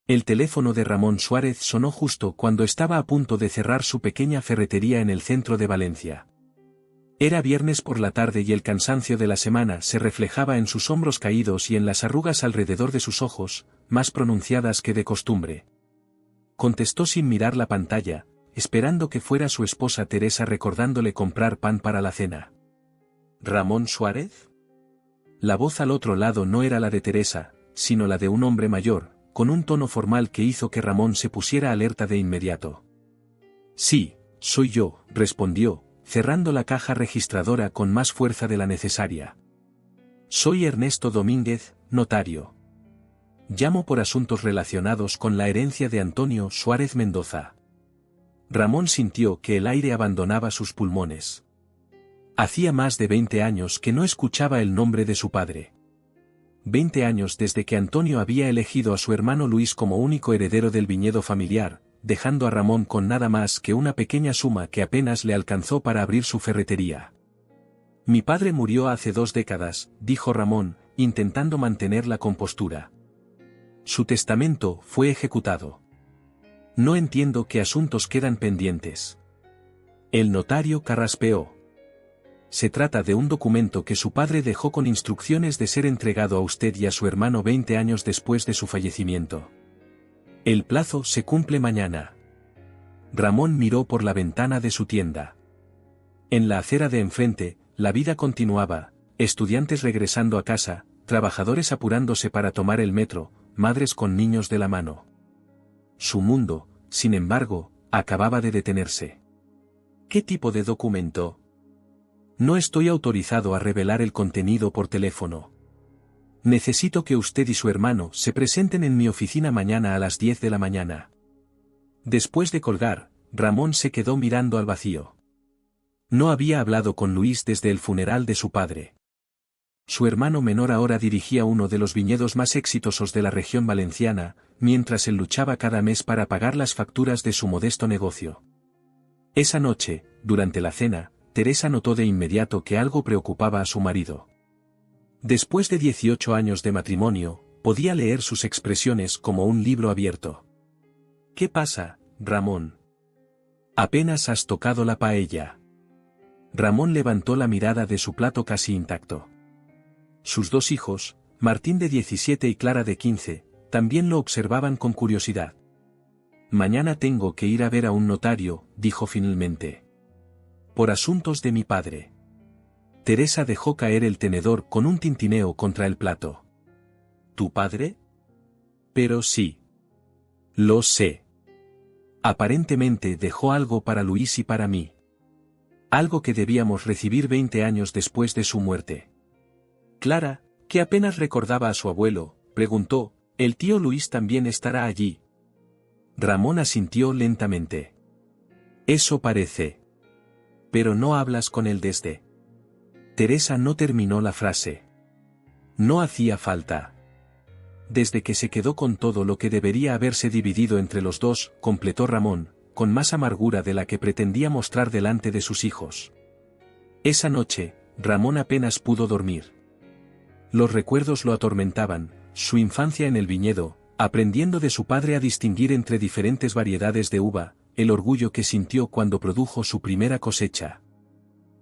El teléfono de Ramón Suárez sonó justo cuando estaba a punto de cerrar su pequeña ferretería en el centro de Valencia. Era viernes por la tarde y el cansancio de la semana se reflejaba en sus hombros caídos y en las arrugas alrededor de sus ojos, más pronunciadas que de costumbre. Contestó sin mirar la pantalla, esperando que fuera su esposa Teresa recordándole comprar pan para la cena. ¿Ramón Suárez? La voz al otro lado no era la de Teresa, sino la de un hombre mayor, con un tono formal que hizo que Ramón se pusiera alerta de inmediato. Sí, soy yo, respondió, cerrando la caja registradora con más fuerza de la necesaria. Soy Ernesto Domínguez, notario. Llamo por asuntos relacionados con la herencia de Antonio Suárez Mendoza. Ramón sintió que el aire abandonaba sus pulmones. Hacía más de 20 años que no escuchaba el nombre de su padre. 20 años desde que Antonio había elegido a su hermano Luis como único heredero del viñedo familiar, dejando a Ramón con nada más que una pequeña suma que apenas le alcanzó para abrir su ferretería. Mi padre murió hace 2 décadas, dijo Ramón, intentando mantener la compostura. Su testamento fue ejecutado. No entiendo qué asuntos quedan pendientes. El notario carraspeó. Se trata de un documento que su padre dejó con instrucciones de ser entregado a usted y a su hermano 20 años después de su fallecimiento. El plazo se cumple mañana. Ramón miró por la ventana de su tienda. En la acera de enfrente, la vida continuaba, estudiantes regresando a casa, trabajadores apurándose para tomar el metro, madres con niños de la mano. Su mundo, sin embargo, acababa de detenerse. ¿Qué tipo de documento? No estoy autorizado a revelar el contenido por teléfono. Necesito que usted y su hermano se presenten en mi oficina mañana a las 10 de la mañana. Después de colgar, Ramón se quedó mirando al vacío. No había hablado con Luis desde el funeral de su padre. Su hermano menor ahora dirigía uno de los viñedos más exitosos de la región valenciana, mientras él luchaba cada mes para pagar las facturas de su modesto negocio. Esa noche, durante la cena, Teresa notó de inmediato que algo preocupaba a su marido. Después de 18 años de matrimonio, podía leer sus expresiones como un libro abierto. ¿Qué pasa, Ramón? Apenas has tocado la paella. Ramón levantó la mirada de su plato casi intacto. Sus 2 hijos, Martín de 17 y Clara de 15, también lo observaban con curiosidad. Mañana tengo que ir a ver a un notario, dijo finalmente. Por asuntos de mi padre. Teresa dejó caer el tenedor con un tintineo contra el plato. ¿Tu padre? Pero sí. Lo sé. Aparentemente dejó algo para Luis y para mí. Algo que debíamos recibir 20 años después de su muerte. Clara, que apenas recordaba a su abuelo, preguntó, ¿el tío Luis también estará allí? Ramón asintió lentamente. Eso parece. Pero no hablas con él desde. Teresa no terminó la frase. No hacía falta. Desde que se quedó con todo lo que debería haberse dividido entre los dos, completó Ramón, con más amargura de la que pretendía mostrar delante de sus hijos. Esa noche, Ramón apenas pudo dormir. Los recuerdos lo atormentaban, su infancia en el viñedo, aprendiendo de su padre a distinguir entre diferentes variedades de uva, el orgullo que sintió cuando produjo su primera cosecha.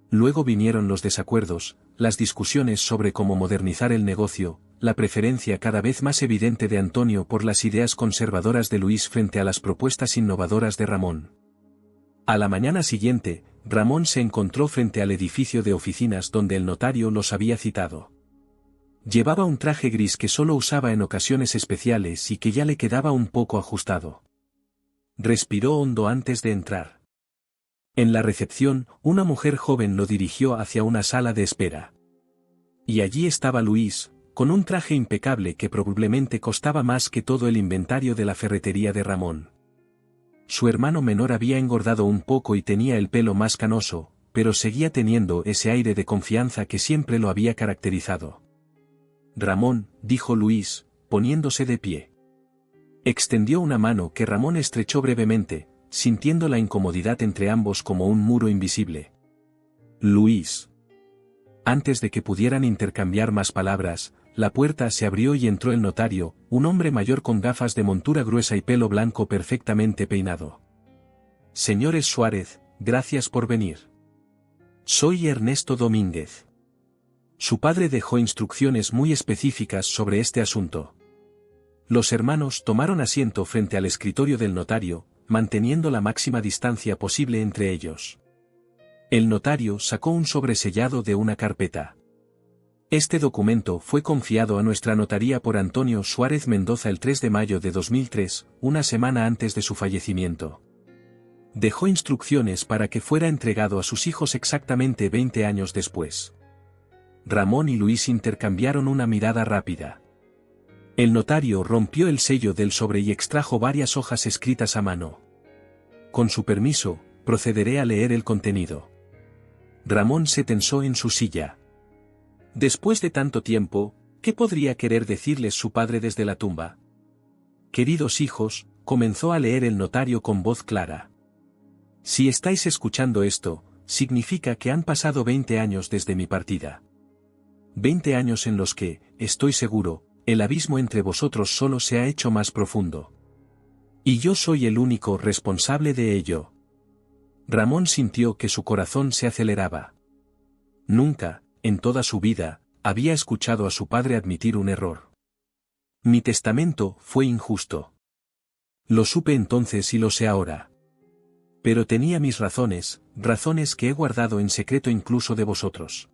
Luego vinieron los desacuerdos, las discusiones sobre cómo modernizar el negocio, la preferencia cada vez más evidente de Antonio por las ideas conservadoras de Luis frente a las propuestas innovadoras de Ramón. A la mañana siguiente, Ramón se encontró frente al edificio de oficinas donde el notario los había citado. Llevaba un traje gris que solo usaba en ocasiones especiales y que ya le quedaba un poco ajustado. Respiró hondo antes de entrar. En la recepción, una mujer joven lo dirigió hacia una sala de espera. Y allí estaba Luis, con un traje impecable que probablemente costaba más que todo el inventario de la ferretería de Ramón. Su hermano menor había engordado un poco y tenía el pelo más canoso, pero seguía teniendo ese aire de confianza que siempre lo había caracterizado. Ramón, dijo Luis, poniéndose de pie. Extendió una mano que Ramón estrechó brevemente, sintiendo la incomodidad entre ambos como un muro invisible. Luis. Antes de que pudieran intercambiar más palabras, la puerta se abrió y entró el notario, un hombre mayor con gafas de montura gruesa y pelo blanco perfectamente peinado. Señores Suárez, gracias por venir. Soy Ernesto Domínguez. Su padre dejó instrucciones muy específicas sobre este asunto. Los hermanos tomaron asiento frente al escritorio del notario, manteniendo la máxima distancia posible entre ellos. El notario sacó un sobresellado de una carpeta. Este documento fue confiado a nuestra notaría por Antonio Suárez Mendoza el 3 de mayo de 2003, una semana antes de su fallecimiento. Dejó instrucciones para que fuera entregado a sus hijos exactamente 20 años después. Ramón y Luis intercambiaron una mirada rápida. El notario rompió el sello del sobre y extrajo varias hojas escritas a mano. Con su permiso, procederé a leer el contenido. Ramón se tensó en su silla. Después de tanto tiempo, ¿qué podría querer decirles su padre desde la tumba? Queridos hijos, comenzó a leer el notario con voz clara. Si estáis escuchando esto, significa que han pasado 20 años desde mi partida. 20 años en los que, estoy seguro, el abismo entre vosotros solo se ha hecho más profundo. Y yo soy el único responsable de ello. Ramón sintió que su corazón se aceleraba. Nunca, en toda su vida, había escuchado a su padre admitir un error. Mi testamento fue injusto. Lo supe entonces y lo sé ahora. Pero tenía mis razones, razones que he guardado en secreto incluso de vosotros.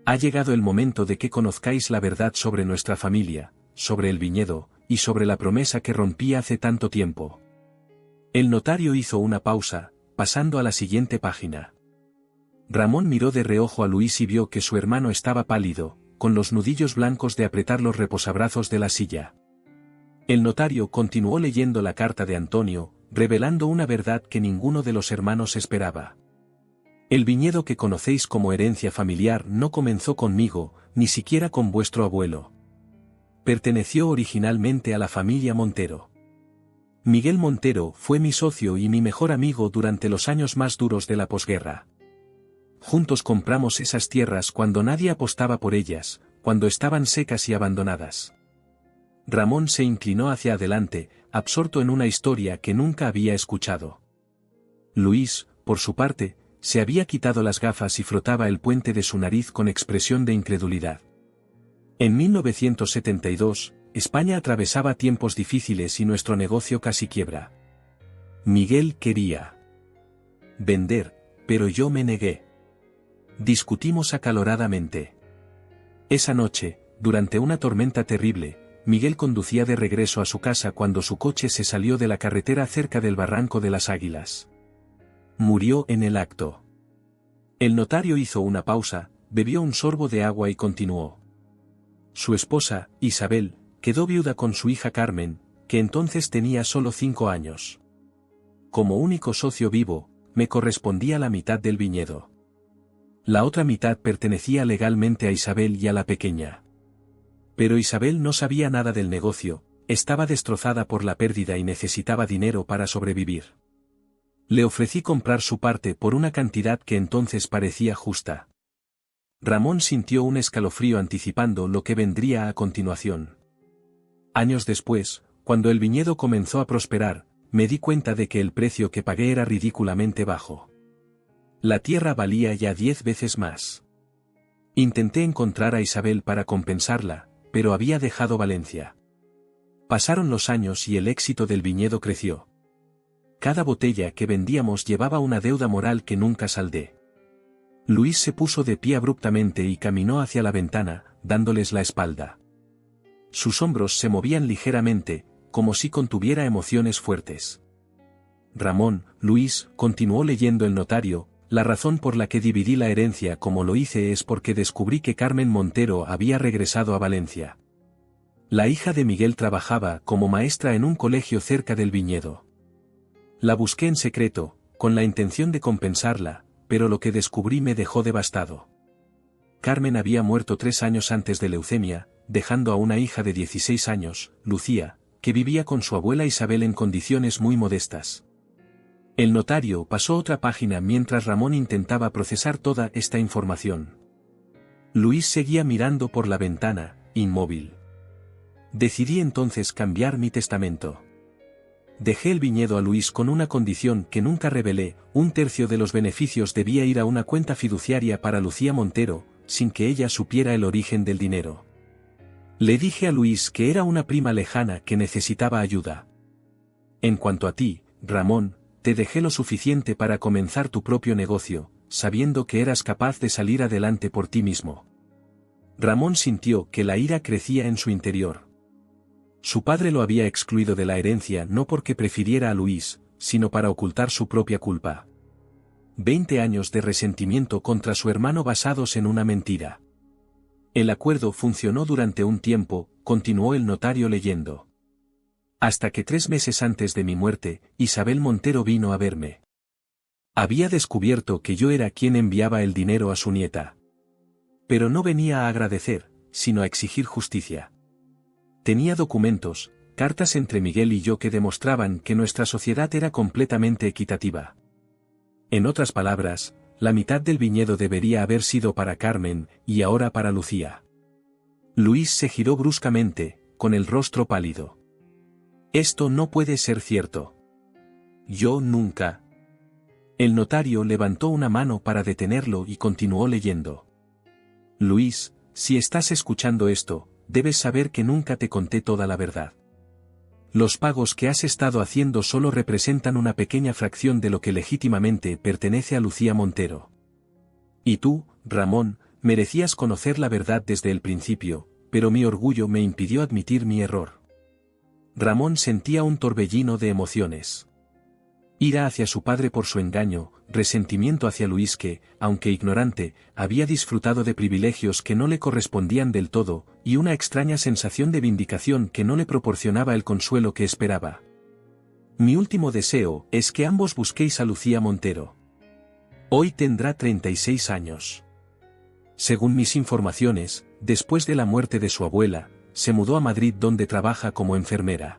Ha llegado el momento de que conozcáis la verdad sobre nuestra familia, sobre el viñedo, y sobre la promesa que rompí hace tanto tiempo. El notario hizo una pausa, pasando a la siguiente página. Ramón miró de reojo a Luis y vio que su hermano estaba pálido, con los nudillos blancos de apretar los reposabrazos de la silla. El notario continuó leyendo la carta de Antonio, revelando una verdad que ninguno de los hermanos esperaba. El viñedo que conocéis como herencia familiar no comenzó conmigo, ni siquiera con vuestro abuelo. Perteneció originalmente a la familia Montero. Miguel Montero fue mi socio y mi mejor amigo durante los años más duros de la posguerra. Juntos compramos esas tierras cuando nadie apostaba por ellas, cuando estaban secas y abandonadas. Ramón se inclinó hacia adelante, absorto en una historia que nunca había escuchado. Luis, por su parte, se había quitado las gafas y frotaba el puente de su nariz con expresión de incredulidad. En 1972, España atravesaba tiempos difíciles y nuestro negocio casi quiebra. Miguel quería vender, pero yo me negué. Discutimos acaloradamente. Esa noche, durante una tormenta terrible, Miguel conducía de regreso a su casa cuando su coche se salió de la carretera cerca del Barranco de las Águilas. Murió en el acto. El notario hizo una pausa, bebió un sorbo de agua y continuó. Su esposa, Isabel, quedó viuda con su hija Carmen, que entonces tenía solo 5 años. Como único socio vivo, me correspondía la mitad del viñedo. La otra mitad pertenecía legalmente a Isabel y a la pequeña. Pero Isabel no sabía nada del negocio, estaba destrozada por la pérdida y necesitaba dinero para sobrevivir. Le ofrecí comprar su parte por una cantidad que entonces parecía justa. Ramón sintió un escalofrío anticipando lo que vendría a continuación. Años después, cuando el viñedo comenzó a prosperar, me di cuenta de que el precio que pagué era ridículamente bajo. La tierra valía ya 10 veces más. Intenté encontrar a Isabel para compensarla, pero había dejado Valencia. Pasaron los años y el éxito del viñedo creció. Cada botella que vendíamos llevaba una deuda moral que nunca saldé. Luis se puso de pie abruptamente y caminó hacia la ventana, dándoles la espalda. Sus hombros se movían ligeramente, como si contuviera emociones fuertes. Ramón, Luis, continuó leyendo el notario, la razón por la que dividí la herencia como lo hice es porque descubrí que Carmen Montero había regresado a Valencia. La hija de Miguel trabajaba como maestra en un colegio cerca del viñedo. La busqué en secreto, con la intención de compensarla, pero lo que descubrí me dejó devastado. Carmen había muerto 3 años antes de leucemia, dejando a una hija de 16 años, Lucía, que vivía con su abuela Isabel en condiciones muy modestas. El notario pasó otra página mientras Ramón intentaba procesar toda esta información. Luis seguía mirando por la ventana, inmóvil. Decidí entonces cambiar mi testamento. Dejé el viñedo a Luis con una condición que nunca revelé: 1/3 de los beneficios debía ir a una cuenta fiduciaria para Lucía Montero, sin que ella supiera el origen del dinero. Le dije a Luis que era una prima lejana que necesitaba ayuda. En cuanto a ti, Ramón, te dejé lo suficiente para comenzar tu propio negocio, sabiendo que eras capaz de salir adelante por ti mismo. Ramón sintió que la ira crecía en su interior. Su padre lo había excluido de la herencia no porque prefiriera a Luis, sino para ocultar su propia culpa. 20 años de resentimiento contra su hermano basados en una mentira. El acuerdo funcionó durante un tiempo, continuó el notario leyendo. Hasta que 3 meses antes de mi muerte, Isabel Montero vino a verme. Había descubierto que yo era quien enviaba el dinero a su nieta. Pero no venía a agradecer, sino a exigir justicia. Tenía documentos, cartas entre Miguel y yo que demostraban que nuestra sociedad era completamente equitativa. En otras palabras, la mitad del viñedo debería haber sido para Carmen, y ahora para Lucía. Luis se giró bruscamente, con el rostro pálido. Esto no puede ser cierto. Yo nunca. El notario levantó una mano para detenerlo y continuó leyendo. Luis, si estás escuchando esto, debes saber que nunca te conté toda la verdad. Los pagos que has estado haciendo solo representan una pequeña fracción de lo que legítimamente pertenece a Lucía Montero. Y tú, Ramón, merecías conocer la verdad desde el principio, pero mi orgullo me impidió admitir mi error. Ramón sentía un torbellino de emociones. Ira hacia su padre por su engaño, resentimiento hacia Luis que, aunque ignorante, había disfrutado de privilegios que no le correspondían del todo, y una extraña sensación de vindicación que no le proporcionaba el consuelo que esperaba. Mi último deseo es que ambos busquéis a Lucía Montero. Hoy tendrá 36 años. Según mis informaciones, después de la muerte de su abuela, se mudó a Madrid donde trabaja como enfermera.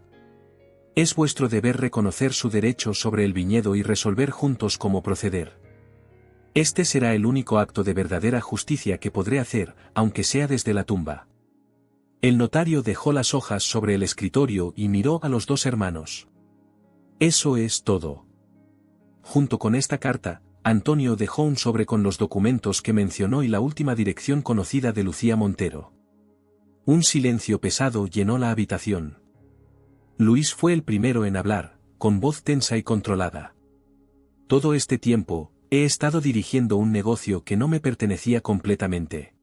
Es vuestro deber reconocer su derecho sobre el viñedo y resolver juntos cómo proceder. Este será el único acto de verdadera justicia que podré hacer, aunque sea desde la tumba. El notario dejó las hojas sobre el escritorio y miró a los 2 hermanos. Eso es todo. Junto con esta carta, Antonio dejó un sobre con los documentos que mencionó y la última dirección conocida de Lucía Montero. Un silencio pesado llenó la habitación. Luis fue el primero en hablar, con voz tensa y controlada. Todo este tiempo, he estado dirigiendo un negocio que no me pertenecía completamente.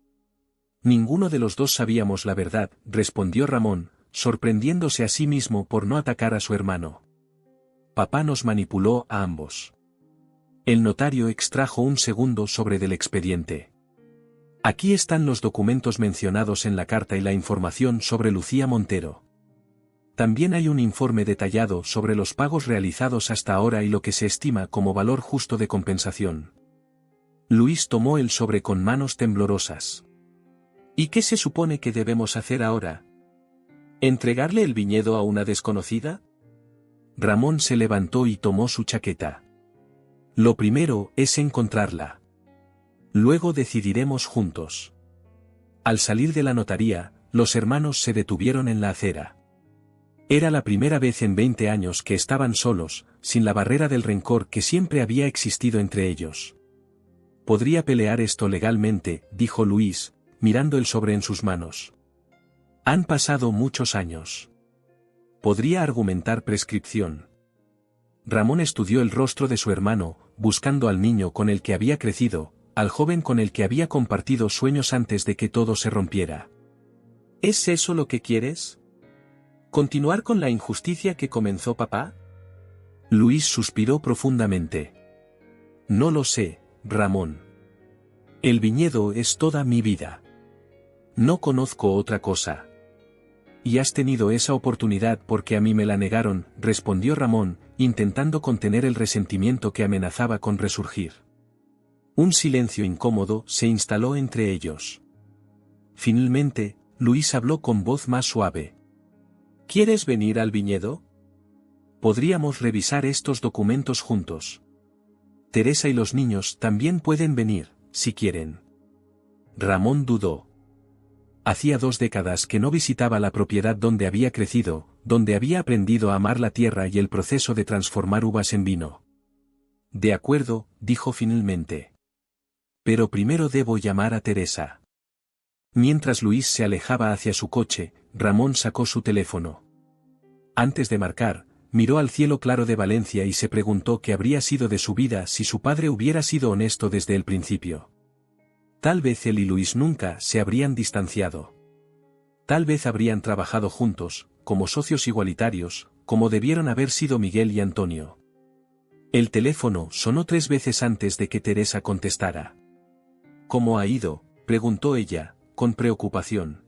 Ninguno de los 2 sabíamos la verdad, respondió Ramón, sorprendiéndose a sí mismo por no atacar a su hermano. Papá nos manipuló a ambos. El notario extrajo un segundo sobre del expediente. Aquí están los documentos mencionados en la carta y la información sobre Lucía Montero. También hay un informe detallado sobre los pagos realizados hasta ahora y lo que se estima como valor justo de compensación. Luis tomó el sobre con manos temblorosas. ¿Y qué se supone que debemos hacer ahora? ¿Entregarle el viñedo a una desconocida? Ramón se levantó y tomó su chaqueta. Lo primero es encontrarla. Luego decidiremos juntos. Al salir de la notaría, los hermanos se detuvieron en la acera. Era la primera vez en 20 años que estaban solos, sin la barrera del rencor que siempre había existido entre ellos. Podría pelear esto legalmente, dijo Luis, mirando el sobre en sus manos. Han pasado muchos años. Podría argumentar prescripción. Ramón estudió el rostro de su hermano, buscando al niño con el que había crecido, al joven con el que había compartido sueños antes de que todo se rompiera. ¿Es eso lo que quieres? ¿Continuar con la injusticia que comenzó papá? Luis suspiró profundamente. No lo sé, Ramón. El viñedo es toda mi vida. No conozco otra cosa. Y has tenido esa oportunidad porque a mí me la negaron, respondió Ramón, intentando contener el resentimiento que amenazaba con resurgir. Un silencio incómodo se instaló entre ellos. Finalmente, Luis habló con voz más suave. ¿Quieres venir al viñedo? Podríamos revisar estos documentos juntos. Teresa y los niños también pueden venir, si quieren. Ramón dudó. Hacía 2 décadas que no visitaba la propiedad donde había crecido, donde había aprendido a amar la tierra y el proceso de transformar uvas en vino. De acuerdo, dijo finalmente. Pero primero debo llamar a Teresa. Mientras Luis se alejaba hacia su coche, Ramón sacó su teléfono. Antes de marcar, miró al cielo claro de Valencia y se preguntó qué habría sido de su vida si su padre hubiera sido honesto desde el principio. Tal vez él y Luis nunca se habrían distanciado. Tal vez habrían trabajado juntos, como socios igualitarios, como debieron haber sido Miguel y Antonio. El teléfono sonó 3 veces antes de que Teresa contestara. ¿Cómo ha ido?, preguntó ella, con preocupación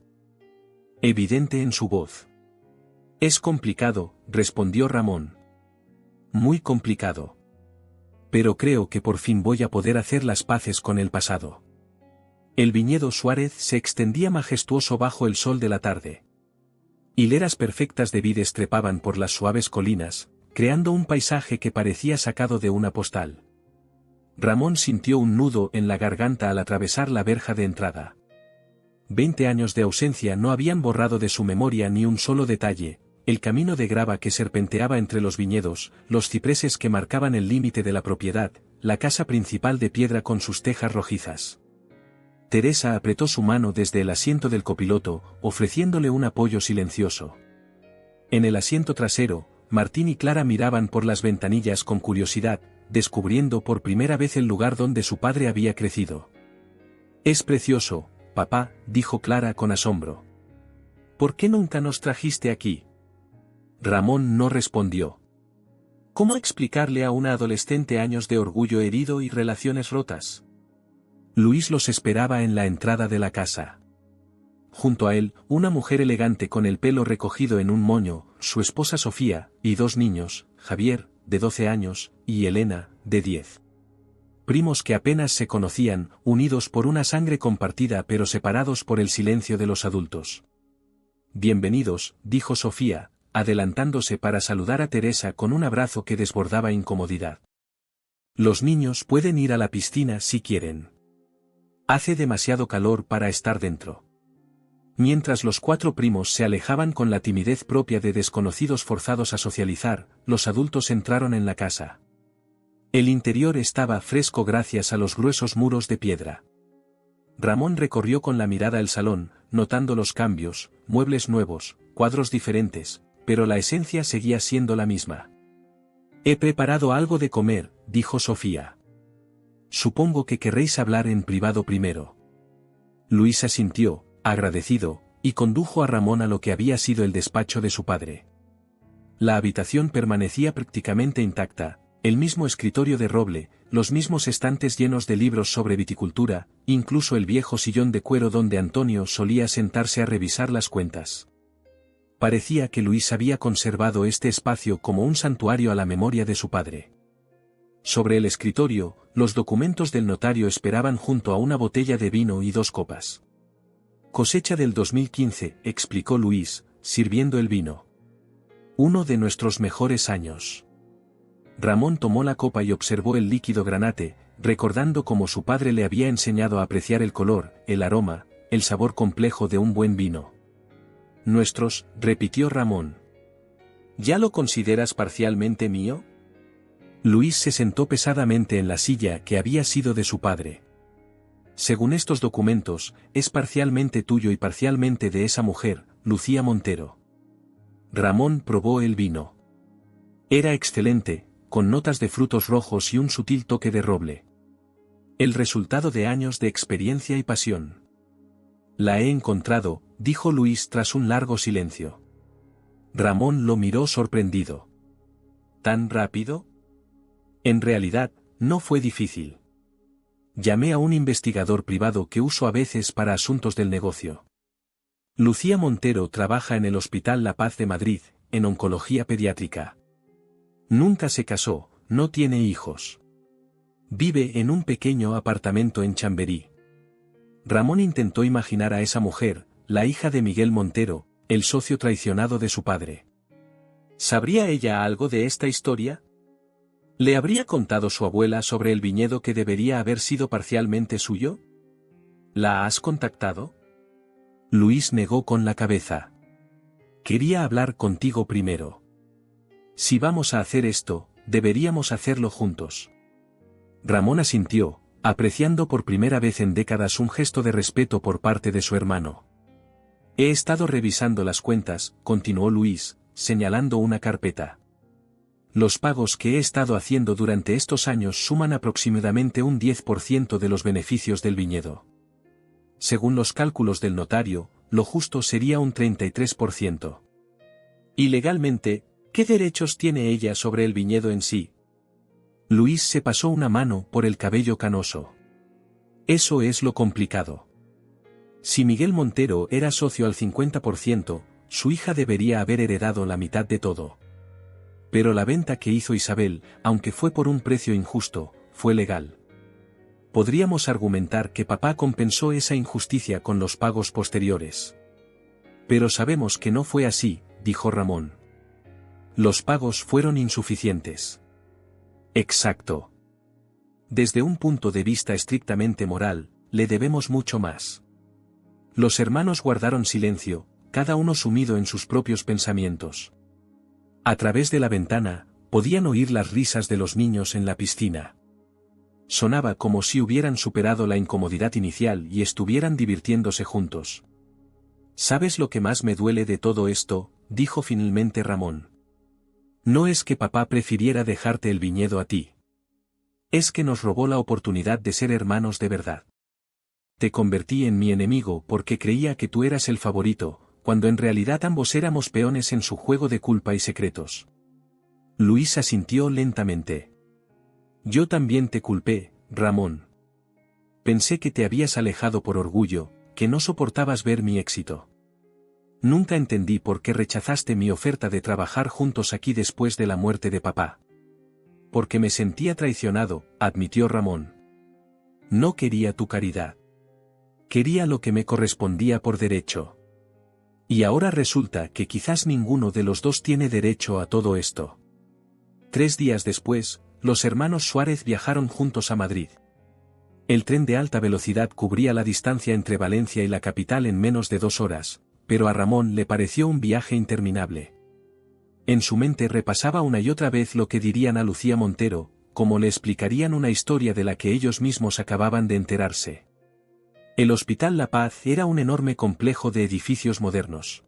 evidente en su voz. Es complicado, respondió Ramón. Muy complicado. Pero creo que por fin voy a poder hacer las paces con el pasado. El viñedo Suárez se extendía majestuoso bajo el sol de la tarde. Hileras perfectas de vides trepaban por las suaves colinas, creando un paisaje que parecía sacado de una postal. Ramón sintió un nudo en la garganta al atravesar la verja de entrada. 20 años de ausencia no habían borrado de su memoria ni un solo detalle: el camino de grava que serpenteaba entre los viñedos, los cipreses que marcaban el límite de la propiedad, la casa principal de piedra con sus tejas rojizas. Teresa apretó su mano desde el asiento del copiloto, ofreciéndole un apoyo silencioso. En el asiento trasero, Martín y Clara miraban por las ventanillas con curiosidad, descubriendo por primera vez el lugar donde su padre había crecido. «Es precioso, papá», dijo Clara con asombro. «¿Por qué nunca nos trajiste aquí?». Ramón no respondió. ¿Cómo explicarle a una adolescente años de orgullo herido y relaciones rotas? Luis los esperaba en la entrada de la casa. Junto a él, una mujer elegante con el pelo recogido en un moño, su esposa Sofía, y 2 niños, Javier, de 12 años, y Elena, de 10. Primos que apenas se conocían, unidos por una sangre compartida pero separados por el silencio de los adultos. «Bienvenidos», dijo Sofía, adelantándose para saludar a Teresa con un abrazo que desbordaba incomodidad. «Los niños pueden ir a la piscina si quieren. Hace demasiado calor para estar dentro». Mientras los 4 primos se alejaban con la timidez propia de desconocidos forzados a socializar, los adultos entraron en la casa. El interior estaba fresco gracias a los gruesos muros de piedra. Ramón recorrió con la mirada el salón, notando los cambios, muebles nuevos, cuadros diferentes, pero la esencia seguía siendo la misma. «He preparado algo de comer», dijo Sofía. «Supongo que querréis hablar en privado primero». Luis asintió, agradecido, y condujo a Ramón a lo que había sido el despacho de su padre. La habitación permanecía prácticamente intacta, el mismo escritorio de roble, los mismos estantes llenos de libros sobre viticultura, incluso el viejo sillón de cuero donde Antonio solía sentarse a revisar las cuentas. Parecía que Luis había conservado este espacio como un santuario a la memoria de su padre. Sobre el escritorio, los documentos del notario esperaban junto a una botella de vino y 2 copas. «Cosecha del 2015», explicó Luis, sirviendo el vino. «Uno de nuestros mejores años». Ramón tomó la copa y observó el líquido granate, recordando cómo su padre le había enseñado a apreciar el color, el aroma, el sabor complejo de un buen vino. «Nuestros», repitió Ramón. «¿Ya lo consideras parcialmente mío?». Luis se sentó pesadamente en la silla que había sido de su padre. «Según estos documentos, es parcialmente tuyo y parcialmente de esa mujer, Lucía Montero». Ramón probó el vino. Era excelente, con notas de frutos rojos y un sutil toque de roble. El resultado de años de experiencia y pasión. «La he encontrado», dijo Luis tras un largo silencio. Ramón lo miró sorprendido. «¿Tan rápido?». En realidad, no fue difícil. Llamé a un investigador privado que uso a veces para asuntos del negocio. Lucía Montero trabaja en el Hospital La Paz de Madrid, en oncología pediátrica. Nunca se casó, no tiene hijos. Vive en un pequeño apartamento en Chamberí. Ramón intentó imaginar a esa mujer, la hija de Miguel Montero, el socio traicionado de su padre. ¿Sabría ella algo de esta historia? ¿Le habría contado su abuela sobre el viñedo que debería haber sido parcialmente suyo? ¿La has contactado? Luis negó con la cabeza. Quería hablar contigo primero. Si vamos a hacer esto, deberíamos hacerlo juntos. Ramón asintió, apreciando por primera vez en décadas un gesto de respeto por parte de su hermano. He estado revisando las cuentas, continuó Luis, señalando una carpeta. Los pagos que he estado haciendo durante estos años suman aproximadamente un 10% de los beneficios del viñedo. Según los cálculos del notario, lo justo sería un 33%. Y legalmente, ¿qué derechos tiene ella sobre el viñedo en sí? Luis se pasó una mano por el cabello canoso. Eso es lo complicado. Si Miguel Montero era socio al 50%, su hija debería haber heredado la mitad de todo. Pero la venta que hizo Isabel, aunque fue por un precio injusto, fue legal. Podríamos argumentar que papá compensó esa injusticia con los pagos posteriores. Pero sabemos que no fue así, dijo Ramón. Los pagos fueron insuficientes. Exacto. Desde un punto de vista estrictamente moral, le debemos mucho más. Los hermanos guardaron silencio, cada uno sumido en sus propios pensamientos. A través de la ventana, podían oír las risas de los niños en la piscina. Sonaba como si hubieran superado la incomodidad inicial y estuvieran divirtiéndose juntos. ¿Sabes lo que más me duele de todo esto?, dijo finalmente Ramón. No es que papá prefiriera dejarte el viñedo a ti. Es que nos robó la oportunidad de ser hermanos de verdad. Te convertí en mi enemigo porque creía que tú eras el favorito, cuando en realidad ambos éramos peones en su juego de culpa y secretos. Luis asintió lentamente. Yo también te culpé, Ramón. Pensé que te habías alejado por orgullo, que no soportabas ver mi éxito. Nunca entendí por qué rechazaste mi oferta de trabajar juntos aquí después de la muerte de papá. Porque me sentía traicionado, admitió Ramón. No quería tu caridad. Quería lo que me correspondía por derecho. Y ahora resulta que quizás ninguno de los dos tiene derecho a todo esto. 3 días después, los hermanos Suárez viajaron juntos a Madrid. El tren de alta velocidad cubría la distancia entre Valencia y la capital en menos de 2 horas, pero a Ramón le pareció un viaje interminable. En su mente repasaba una y otra vez lo que dirían a Lucía Montero, como le explicarían una historia de la que ellos mismos acababan de enterarse. El Hospital La Paz era un enorme complejo de edificios modernos.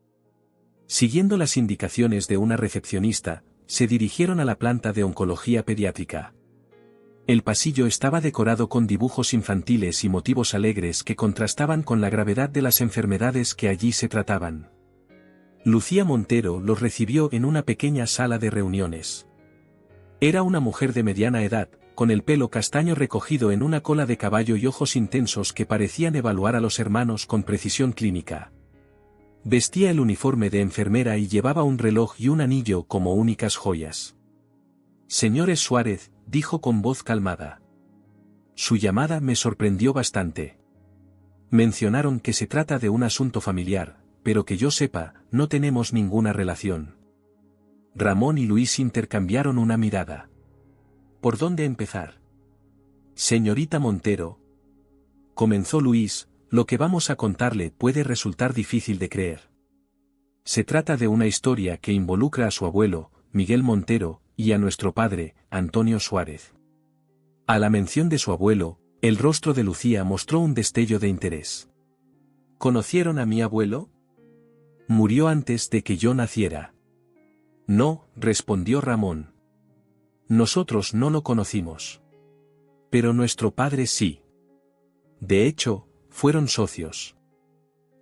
Siguiendo las indicaciones de una recepcionista, se dirigieron a la planta de oncología pediátrica. El pasillo estaba decorado con dibujos infantiles y motivos alegres que contrastaban con la gravedad de las enfermedades que allí se trataban. Lucía Montero los recibió en una pequeña sala de reuniones. Era una mujer de mediana edad, con el pelo castaño recogido en una cola de caballo y ojos intensos que parecían evaluar a los hermanos con precisión clínica. Vestía el uniforme de enfermera y llevaba un reloj y un anillo como únicas joyas. Señores Suárez, dijo con voz calmada. Su llamada me sorprendió bastante. Mencionaron que se trata de un asunto familiar, pero que yo sepa, no tenemos ninguna relación. Ramón y Luis intercambiaron una mirada. ¿Por dónde empezar? Señorita Montero. Comenzó Luis, lo que vamos a contarle puede resultar difícil de creer. Se trata de una historia que involucra a su abuelo, Miguel Montero, y a nuestro padre, Antonio Suárez. A la mención de su abuelo, el rostro de Lucía mostró un destello de interés. ¿Conocieron a mi abuelo? Murió antes de que yo naciera. No, respondió Ramón. Nosotros no lo conocimos. Pero nuestro padre sí. De hecho, fueron socios.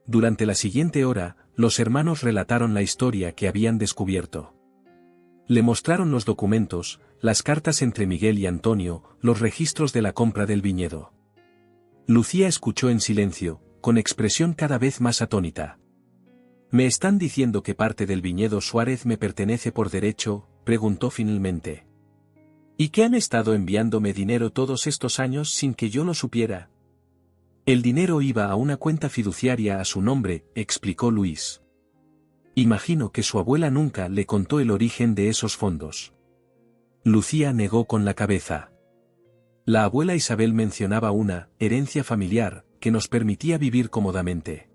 Durante la siguiente hora, los hermanos relataron la historia que habían descubierto. Le mostraron los documentos, las cartas entre Miguel y Antonio, los registros de la compra del viñedo. Lucía escuchó en silencio, con expresión cada vez más atónita. ¿Me están diciendo que parte del viñedo Suárez me pertenece por derecho?, preguntó finalmente. ¿Y qué han estado enviándome dinero todos estos años sin que yo lo supiera? El dinero iba a una cuenta fiduciaria a su nombre, explicó Luis. Imagino que su abuela nunca le contó el origen de esos fondos. Lucía negó con la cabeza. La abuela Isabel mencionaba una herencia familiar que nos permitía vivir cómodamente.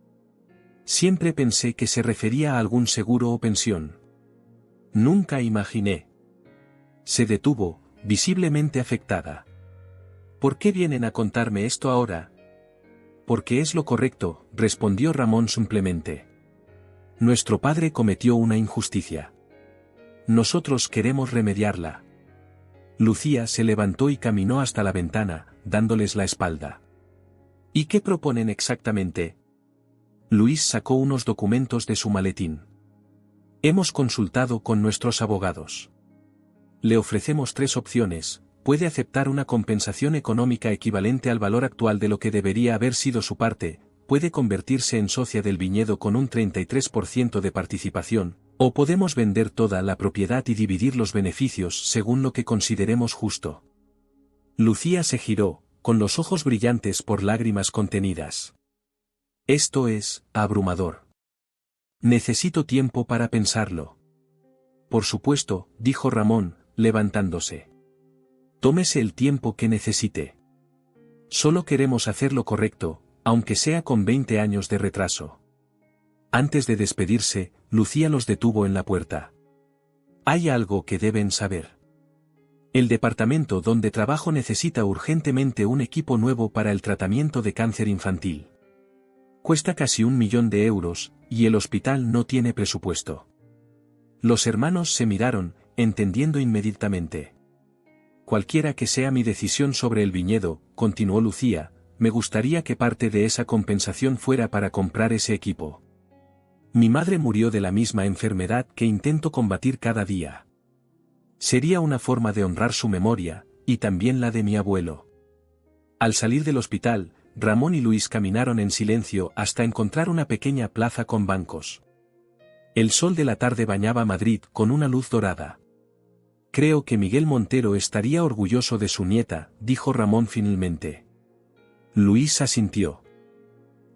Siempre pensé que se refería a algún seguro o pensión. Nunca imaginé. Se detuvo, visiblemente afectada. ¿Por qué vienen a contarme esto ahora? Porque es lo correcto, respondió Ramón simplemente. Nuestro padre cometió una injusticia. Nosotros queremos remediarla. Lucía se levantó y caminó hasta la ventana, dándoles la espalda. ¿Y qué proponen exactamente? Luis sacó unos documentos de su maletín. Hemos consultado con nuestros abogados. Le ofrecemos 3 opciones. Puede aceptar una compensación económica equivalente al valor actual de lo que debería haber sido su parte, puede convertirse en socia del viñedo con un 33% de participación, o podemos vender toda la propiedad y dividir los beneficios según lo que consideremos justo. Lucía se giró, con los ojos brillantes por lágrimas contenidas. Esto es abrumador. Necesito tiempo para pensarlo. Por supuesto, dijo Ramón, levantándose. Tómese el tiempo que necesite. Solo queremos hacer lo correcto, aunque sea con 20 años de retraso. Antes de despedirse, Lucía los detuvo en la puerta. Hay algo que deben saber. El departamento donde trabajo necesita urgentemente un equipo nuevo para el tratamiento de cáncer infantil. Cuesta casi 1 millón de euros, y el hospital no tiene presupuesto. Los hermanos se miraron, entendiendo inmediatamente. Cualquiera que sea mi decisión sobre el viñedo, continuó Lucía, me gustaría que parte de esa compensación fuera para comprar ese equipo. Mi madre murió de la misma enfermedad que intento combatir cada día. Sería una forma de honrar su memoria, y también la de mi abuelo. Al salir del hospital, Ramón y Luis caminaron en silencio hasta encontrar una pequeña plaza con bancos. El sol de la tarde bañaba Madrid con una luz dorada. Creo que Miguel Montero estaría orgulloso de su nieta, dijo Ramón finalmente. Luis asintió.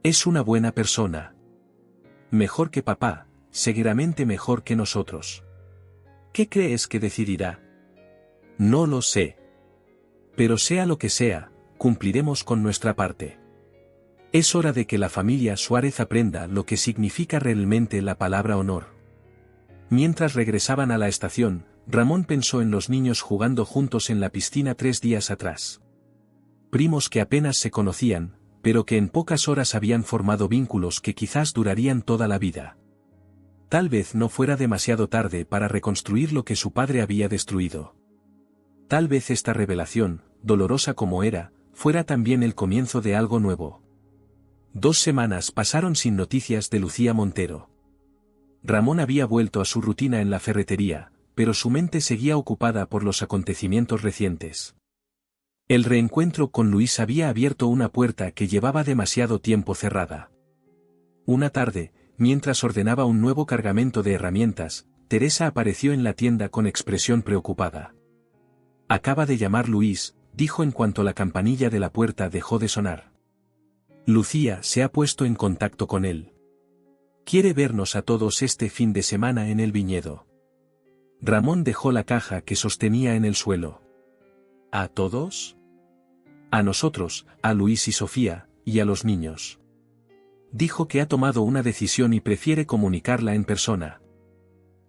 Es una buena persona. Mejor que papá, seguramente mejor que nosotros. ¿Qué crees que decidirá? No lo sé. Pero sea lo que sea, cumpliremos con nuestra parte. Es hora de que la familia Suárez aprenda lo que significa realmente la palabra honor. Mientras regresaban a la estación, Ramón pensó en los niños jugando juntos en la piscina 3 días atrás. Primos que apenas se conocían, pero que en pocas horas habían formado vínculos que quizás durarían toda la vida. Tal vez no fuera demasiado tarde para reconstruir lo que su padre había destruido. Tal vez esta revelación, dolorosa como era, fuera también el comienzo de algo nuevo. 2 semanas pasaron sin noticias de Lucía Montero. Ramón había vuelto a su rutina en la ferretería, pero su mente seguía ocupada por los acontecimientos recientes. El reencuentro con Luis había abierto una puerta que llevaba demasiado tiempo cerrada. Una tarde, mientras ordenaba un nuevo cargamento de herramientas, Teresa apareció en la tienda con expresión preocupada. Acaba de llamar Luis, dijo en cuanto la campanilla de la puerta dejó de sonar. Lucía se ha puesto en contacto con él. Quiere vernos a todos este fin de semana en el viñedo. Ramón dejó la caja que sostenía en el suelo. ¿A todos? A nosotros, a Luis y Sofía, y a los niños. Dijo que ha tomado una decisión y prefiere comunicarla en persona.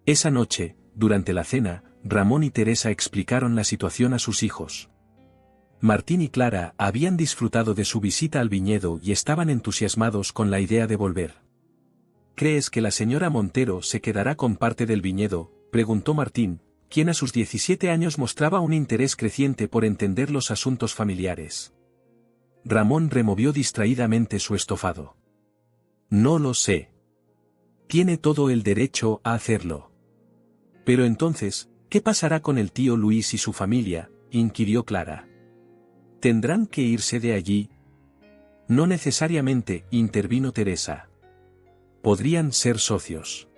Esa noche, durante la cena, Ramón y Teresa explicaron la situación a sus hijos. Martín y Clara habían disfrutado de su visita al viñedo y estaban entusiasmados con la idea de volver. ¿Crees que la señora Montero se quedará con parte del viñedo?, preguntó Martín, quien a sus 17 años mostraba un interés creciente por entender los asuntos familiares. Ramón removió distraídamente su estofado. No lo sé. Tiene todo el derecho a hacerlo. Pero entonces, ¿qué pasará con el tío Luis y su familia?, inquirió Clara. ¿Tendrán que irse de allí? No necesariamente, intervino Teresa. Podrían ser socios.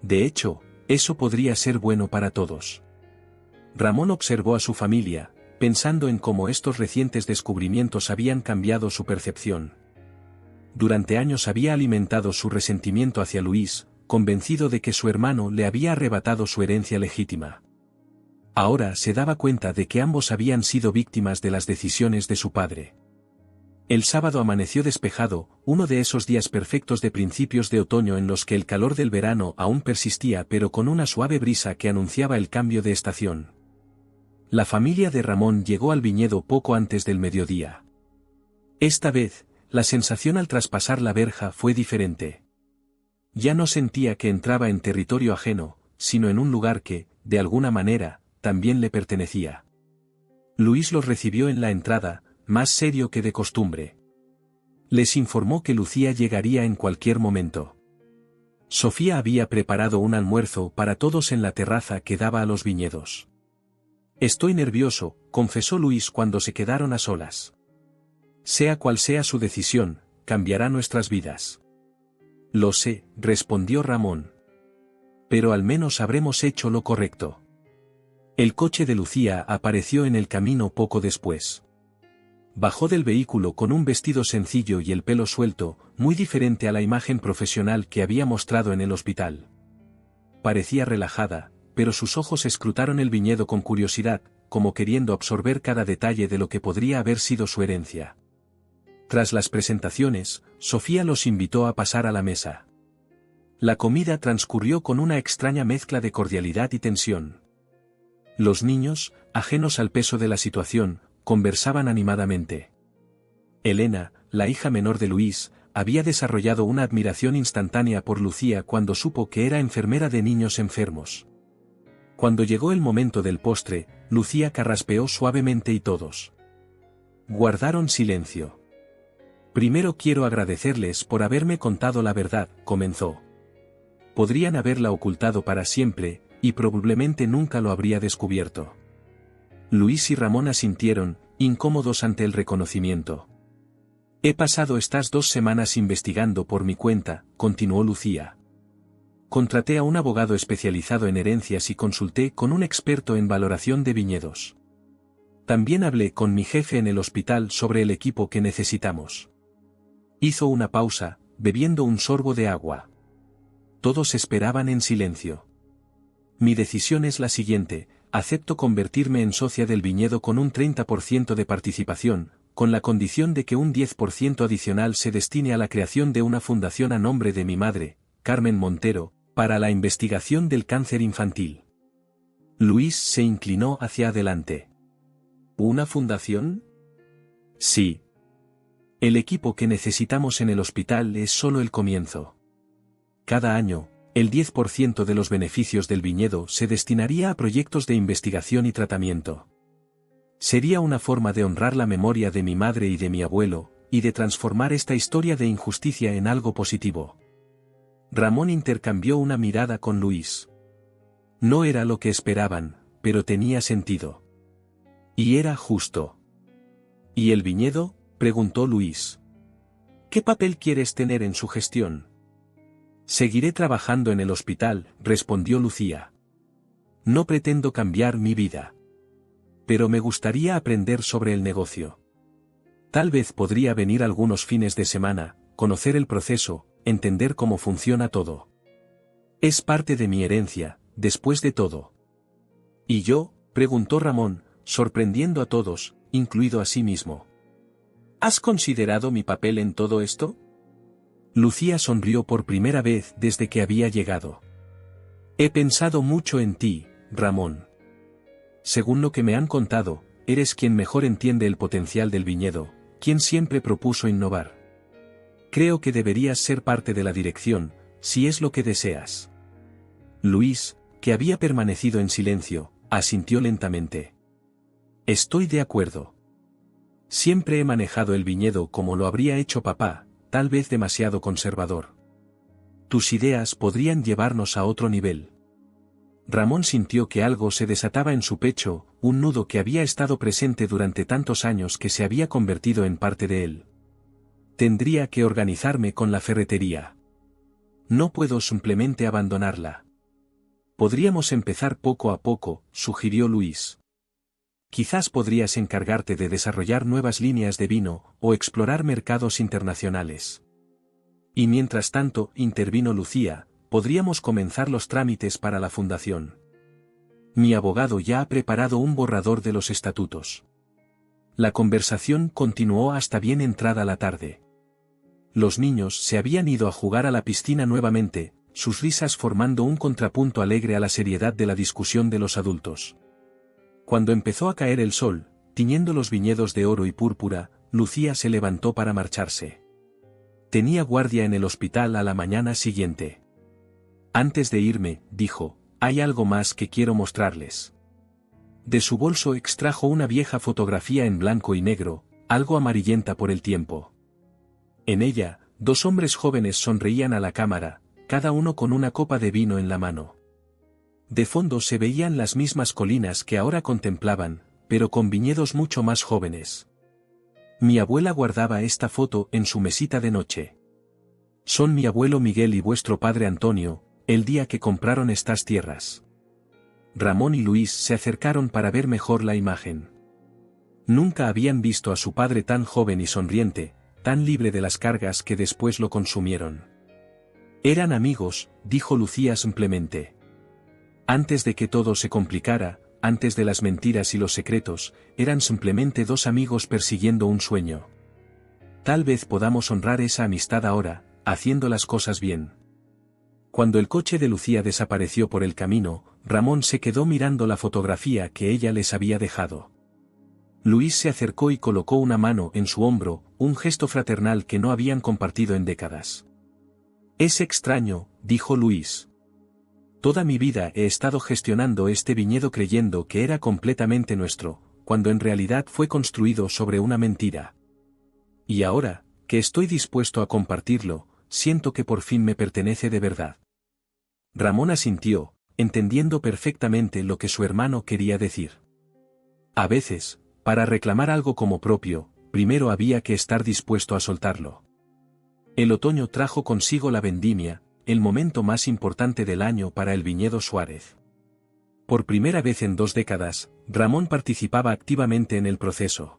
De hecho, eso podría ser bueno para todos. Ramón observó a su familia, pensando en cómo estos recientes descubrimientos habían cambiado su percepción. Durante años había alimentado su resentimiento hacia Luis, convencido de que su hermano le había arrebatado su herencia legítima. Ahora se daba cuenta de que ambos habían sido víctimas de las decisiones de su padre. El sábado amaneció despejado, uno de esos días perfectos de principios de otoño en los que el calor del verano aún persistía pero con una suave brisa que anunciaba el cambio de estación. La familia de Ramón llegó al viñedo poco antes del mediodía. Esta vez, la sensación al traspasar la verja fue diferente. Ya no sentía que entraba en territorio ajeno, sino en un lugar que, de alguna manera, también le pertenecía. Luis los recibió en la entrada, más serio que de costumbre. Les informó que Lucía llegaría en cualquier momento. Sofía había preparado un almuerzo para todos en la terraza que daba a los viñedos. «Estoy nervioso», confesó Luis cuando se quedaron a solas. «Sea cual sea su decisión, cambiará nuestras vidas». «Lo sé», respondió Ramón. «Pero al menos habremos hecho lo correcto». El coche de Lucía apareció en el camino poco después. Bajó del vehículo con un vestido sencillo y el pelo suelto, muy diferente a la imagen profesional que había mostrado en el hospital. Parecía relajada, pero sus ojos escrutaron el viñedo con curiosidad, como queriendo absorber cada detalle de lo que podría haber sido su herencia. Tras las presentaciones, Sofía los invitó a pasar a la mesa. La comida transcurrió con una extraña mezcla de cordialidad y tensión. Los niños, ajenos al peso de la situación, conversaban animadamente. Elena, la hija menor de Luis, había desarrollado una admiración instantánea por Lucía cuando supo que era enfermera de niños enfermos. Cuando llegó el momento del postre, Lucía carraspeó suavemente y todos guardaron silencio. «Primero quiero agradecerles por haberme contado la verdad», comenzó. «Podrían haberla ocultado para siempre, y probablemente nunca lo habría descubierto». Luis y Ramón asintieron, incómodos ante el reconocimiento. «He pasado estas 2 semanas investigando por mi cuenta», continuó Lucía. «Contraté a un abogado especializado en herencias y consulté con un experto en valoración de viñedos. También hablé con mi jefe en el hospital sobre el equipo que necesitamos». Hizo una pausa, bebiendo un sorbo de agua. Todos esperaban en silencio. «Mi decisión es la siguiente. Acepto convertirme en socia del viñedo con un 30% de participación, con la condición de que un 10% adicional se destine a la creación de una fundación a nombre de mi madre, Carmen Montero, para la investigación del cáncer infantil». Luis se inclinó hacia adelante. «¿Una fundación?» «Sí. El equipo que necesitamos en el hospital es solo el comienzo. Cada año, el 10% de los beneficios del viñedo se destinaría a proyectos de investigación y tratamiento. Sería una forma de honrar la memoria de mi madre y de mi abuelo, y de transformar esta historia de injusticia en algo positivo». Ramón intercambió una mirada con Luis. No era lo que esperaban, pero tenía sentido. Y era justo. «¿Y el viñedo?», preguntó Luis. «¿Qué papel quieres tener en su gestión?». «Seguiré trabajando en el hospital», respondió Lucía. «No pretendo cambiar mi vida. Pero me gustaría aprender sobre el negocio. Tal vez podría venir algunos fines de semana, conocer el proceso, entender cómo funciona todo. Es parte de mi herencia, después de todo». «¿Y yo?», preguntó Ramón, sorprendiendo a todos, incluido a sí mismo. «¿Has considerado mi papel en todo esto?». Lucía sonrió por primera vez desde que había llegado. «He pensado mucho en ti, Ramón. Según lo que me han contado, eres quien mejor entiende el potencial del viñedo, quien siempre propuso innovar. Creo que deberías ser parte de la dirección, si es lo que deseas». Luis, que había permanecido en silencio, asintió lentamente. «Estoy de acuerdo. Siempre he manejado el viñedo como lo habría hecho papá, tal vez demasiado conservador. Tus ideas podrían llevarnos a otro nivel». Ramón sintió que algo se desataba en su pecho, un nudo que había estado presente durante tantos años que se había convertido en parte de él. «Tendría que organizarme con la ferretería. No puedo simplemente abandonarla». «Podríamos empezar poco a poco», sugirió Luis. «Quizás podrías encargarte de desarrollar nuevas líneas de vino, o explorar mercados internacionales». «Y mientras tanto», intervino Lucía, «podríamos comenzar los trámites para la fundación. Mi abogado ya ha preparado un borrador de los estatutos». La conversación continuó hasta bien entrada la tarde. Los niños se habían ido a jugar a la piscina nuevamente, sus risas formando un contrapunto alegre a la seriedad de la discusión de los adultos. Cuando empezó a caer el sol, tiñendo los viñedos de oro y púrpura, Lucía se levantó para marcharse. Tenía guardia en el hospital a la mañana siguiente. Antes de irme, dijo, hay algo más que quiero mostrarles. De su bolso extrajo una vieja fotografía en blanco y negro, algo amarillenta por el tiempo. En ella, dos hombres jóvenes sonreían a la cámara, cada uno con una copa de vino en la mano. De fondo se veían las mismas colinas que ahora contemplaban, pero con viñedos mucho más jóvenes. Mi abuela guardaba esta foto en su mesita de noche. Son mi abuelo Miguel y vuestro padre Antonio, el día que compraron estas tierras. Ramón y Luis se acercaron para ver mejor la imagen. Nunca habían visto a su padre tan joven y sonriente, tan libre de las cargas que después lo consumieron. Eran amigos, dijo Lucía simplemente. Antes de que todo se complicara, antes de las mentiras y los secretos, eran simplemente dos amigos persiguiendo un sueño. Tal vez podamos honrar esa amistad ahora, haciendo las cosas bien. Cuando el coche de Lucía desapareció por el camino, Ramón se quedó mirando la fotografía que ella les había dejado. Luis se acercó y colocó una mano en su hombro, un gesto fraternal que no habían compartido en décadas. Es extraño, dijo Luis. Toda mi vida he estado gestionando este viñedo creyendo que era completamente nuestro, cuando en realidad fue construido sobre una mentira. Y ahora, que estoy dispuesto a compartirlo, siento que por fin me pertenece de verdad. Ramón asintió, entendiendo perfectamente lo que su hermano quería decir. A veces, para reclamar algo como propio, primero había que estar dispuesto a soltarlo. El otoño trajo consigo la vendimia, el momento más importante del año para el viñedo Suárez. Por primera vez en 2 décadas, Ramón participaba activamente en el proceso.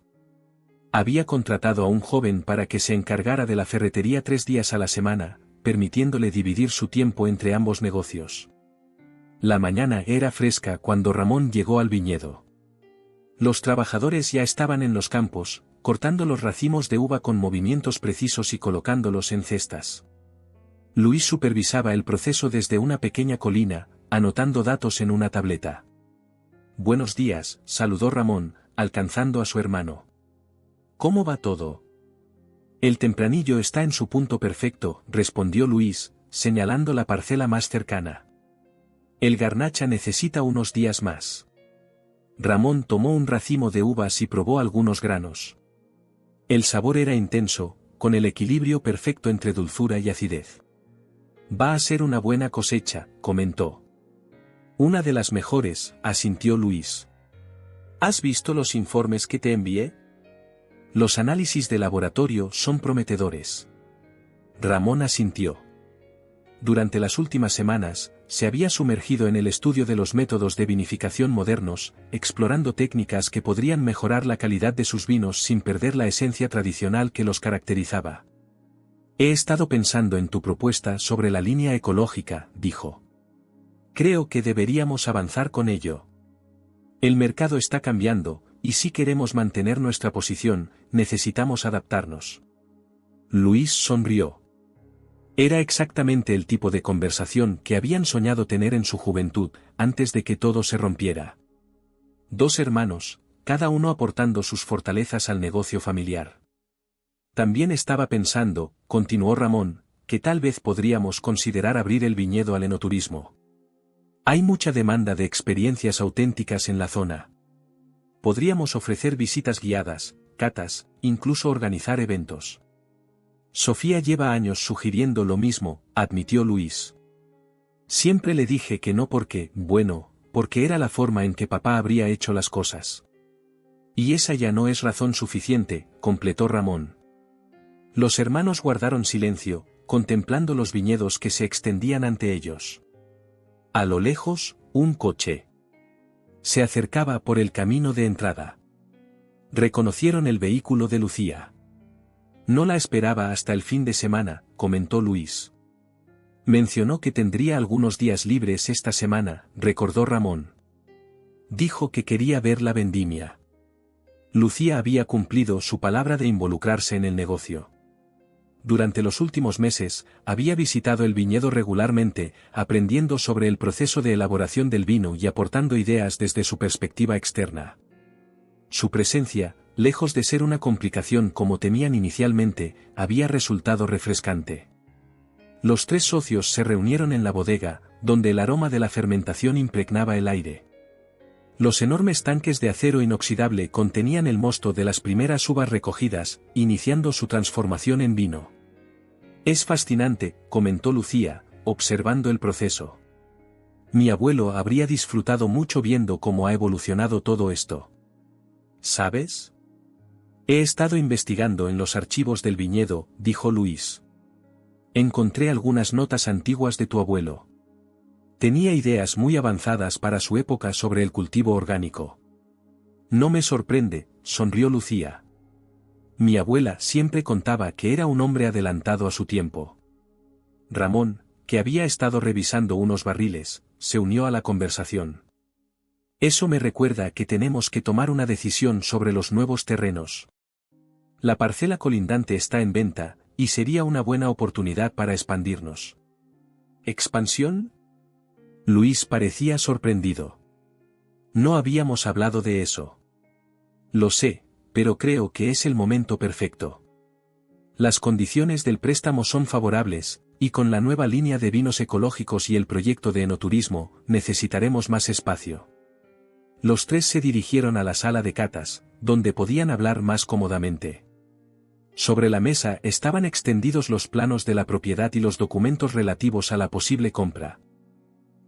Había contratado a un joven para que se encargara de la ferretería 3 días a la semana, permitiéndole dividir su tiempo entre ambos negocios. La mañana era fresca cuando Ramón llegó al viñedo. Los trabajadores ya estaban en los campos, cortando los racimos de uva con movimientos precisos y colocándolos en cestas. Luis supervisaba el proceso desde una pequeña colina, anotando datos en una tableta. Buenos días, saludó Ramón, alcanzando a su hermano. ¿Cómo va todo? El tempranillo está en su punto perfecto, respondió Luis, señalando la parcela más cercana. El garnacha necesita unos días más. Ramón tomó un racimo de uvas y probó algunos granos. El sabor era intenso, con el equilibrio perfecto entre dulzura y acidez. Va a ser una buena cosecha, comentó. Una de las mejores, asintió Luis. ¿Has visto los informes que te envié? Los análisis de laboratorio son prometedores. Ramón asintió. Durante las últimas semanas, se había sumergido en el estudio de los métodos de vinificación modernos, explorando técnicas que podrían mejorar la calidad de sus vinos sin perder la esencia tradicional que los caracterizaba. He estado pensando en tu propuesta sobre la línea ecológica, dijo. Creo que deberíamos avanzar con ello. El mercado está cambiando, y si queremos mantener nuestra posición, necesitamos adaptarnos. Luis sonrió. Era exactamente el tipo de conversación que habían soñado tener en su juventud, antes de que todo se rompiera. 2 hermanos, cada uno aportando sus fortalezas al negocio familiar. También estaba pensando, continuó Ramón, que tal vez podríamos considerar abrir el viñedo al enoturismo. Hay mucha demanda de experiencias auténticas en la zona. Podríamos ofrecer visitas guiadas, catas, incluso organizar eventos. Sofía lleva años sugiriendo lo mismo, admitió Luis. Siempre le dije que no porque era la forma en que papá habría hecho las cosas. Y esa ya no es razón suficiente, completó Ramón. Los hermanos guardaron silencio, contemplando los viñedos que se extendían ante ellos. A lo lejos, un coche se acercaba por el camino de entrada. Reconocieron el vehículo de Lucía. No la esperaba hasta el fin de semana, comentó Luis. Mencionó que tendría algunos días libres esta semana, recordó Ramón. Dijo que quería ver la vendimia. Lucía había cumplido su palabra de involucrarse en el negocio. Durante los últimos meses, había visitado el viñedo regularmente, aprendiendo sobre el proceso de elaboración del vino y aportando ideas desde su perspectiva externa. Su presencia, lejos de ser una complicación como temían inicialmente, había resultado refrescante. Los tres socios se reunieron en la bodega, donde el aroma de la fermentación impregnaba el aire. Los enormes tanques de acero inoxidable contenían el mosto de las primeras uvas recogidas, iniciando su transformación en vino. «Es fascinante», comentó Lucía, observando el proceso. «Mi abuelo habría disfrutado mucho viendo cómo ha evolucionado todo esto». «¿Sabes? He estado investigando en los archivos del viñedo», dijo Luis. «Encontré algunas notas antiguas de tu abuelo. Tenía ideas muy avanzadas para su época sobre el cultivo orgánico». «No me sorprende», sonrió Lucía. «Mi abuela siempre contaba que era un hombre adelantado a su tiempo». Ramón, que había estado revisando unos barriles, se unió a la conversación. «Eso me recuerda que tenemos que tomar una decisión sobre los nuevos terrenos. La parcela colindante está en venta, y sería una buena oportunidad para expandirnos». «¿Expansión?». Luis parecía sorprendido. «No habíamos hablado de eso». «Lo sé, pero creo que es el momento perfecto. Las condiciones del préstamo son favorables, y con la nueva línea de vinos ecológicos y el proyecto de enoturismo, necesitaremos más espacio». Los tres se dirigieron a la sala de catas, donde podían hablar más cómodamente. Sobre la mesa estaban extendidos los planos de la propiedad y los documentos relativos a la posible compra.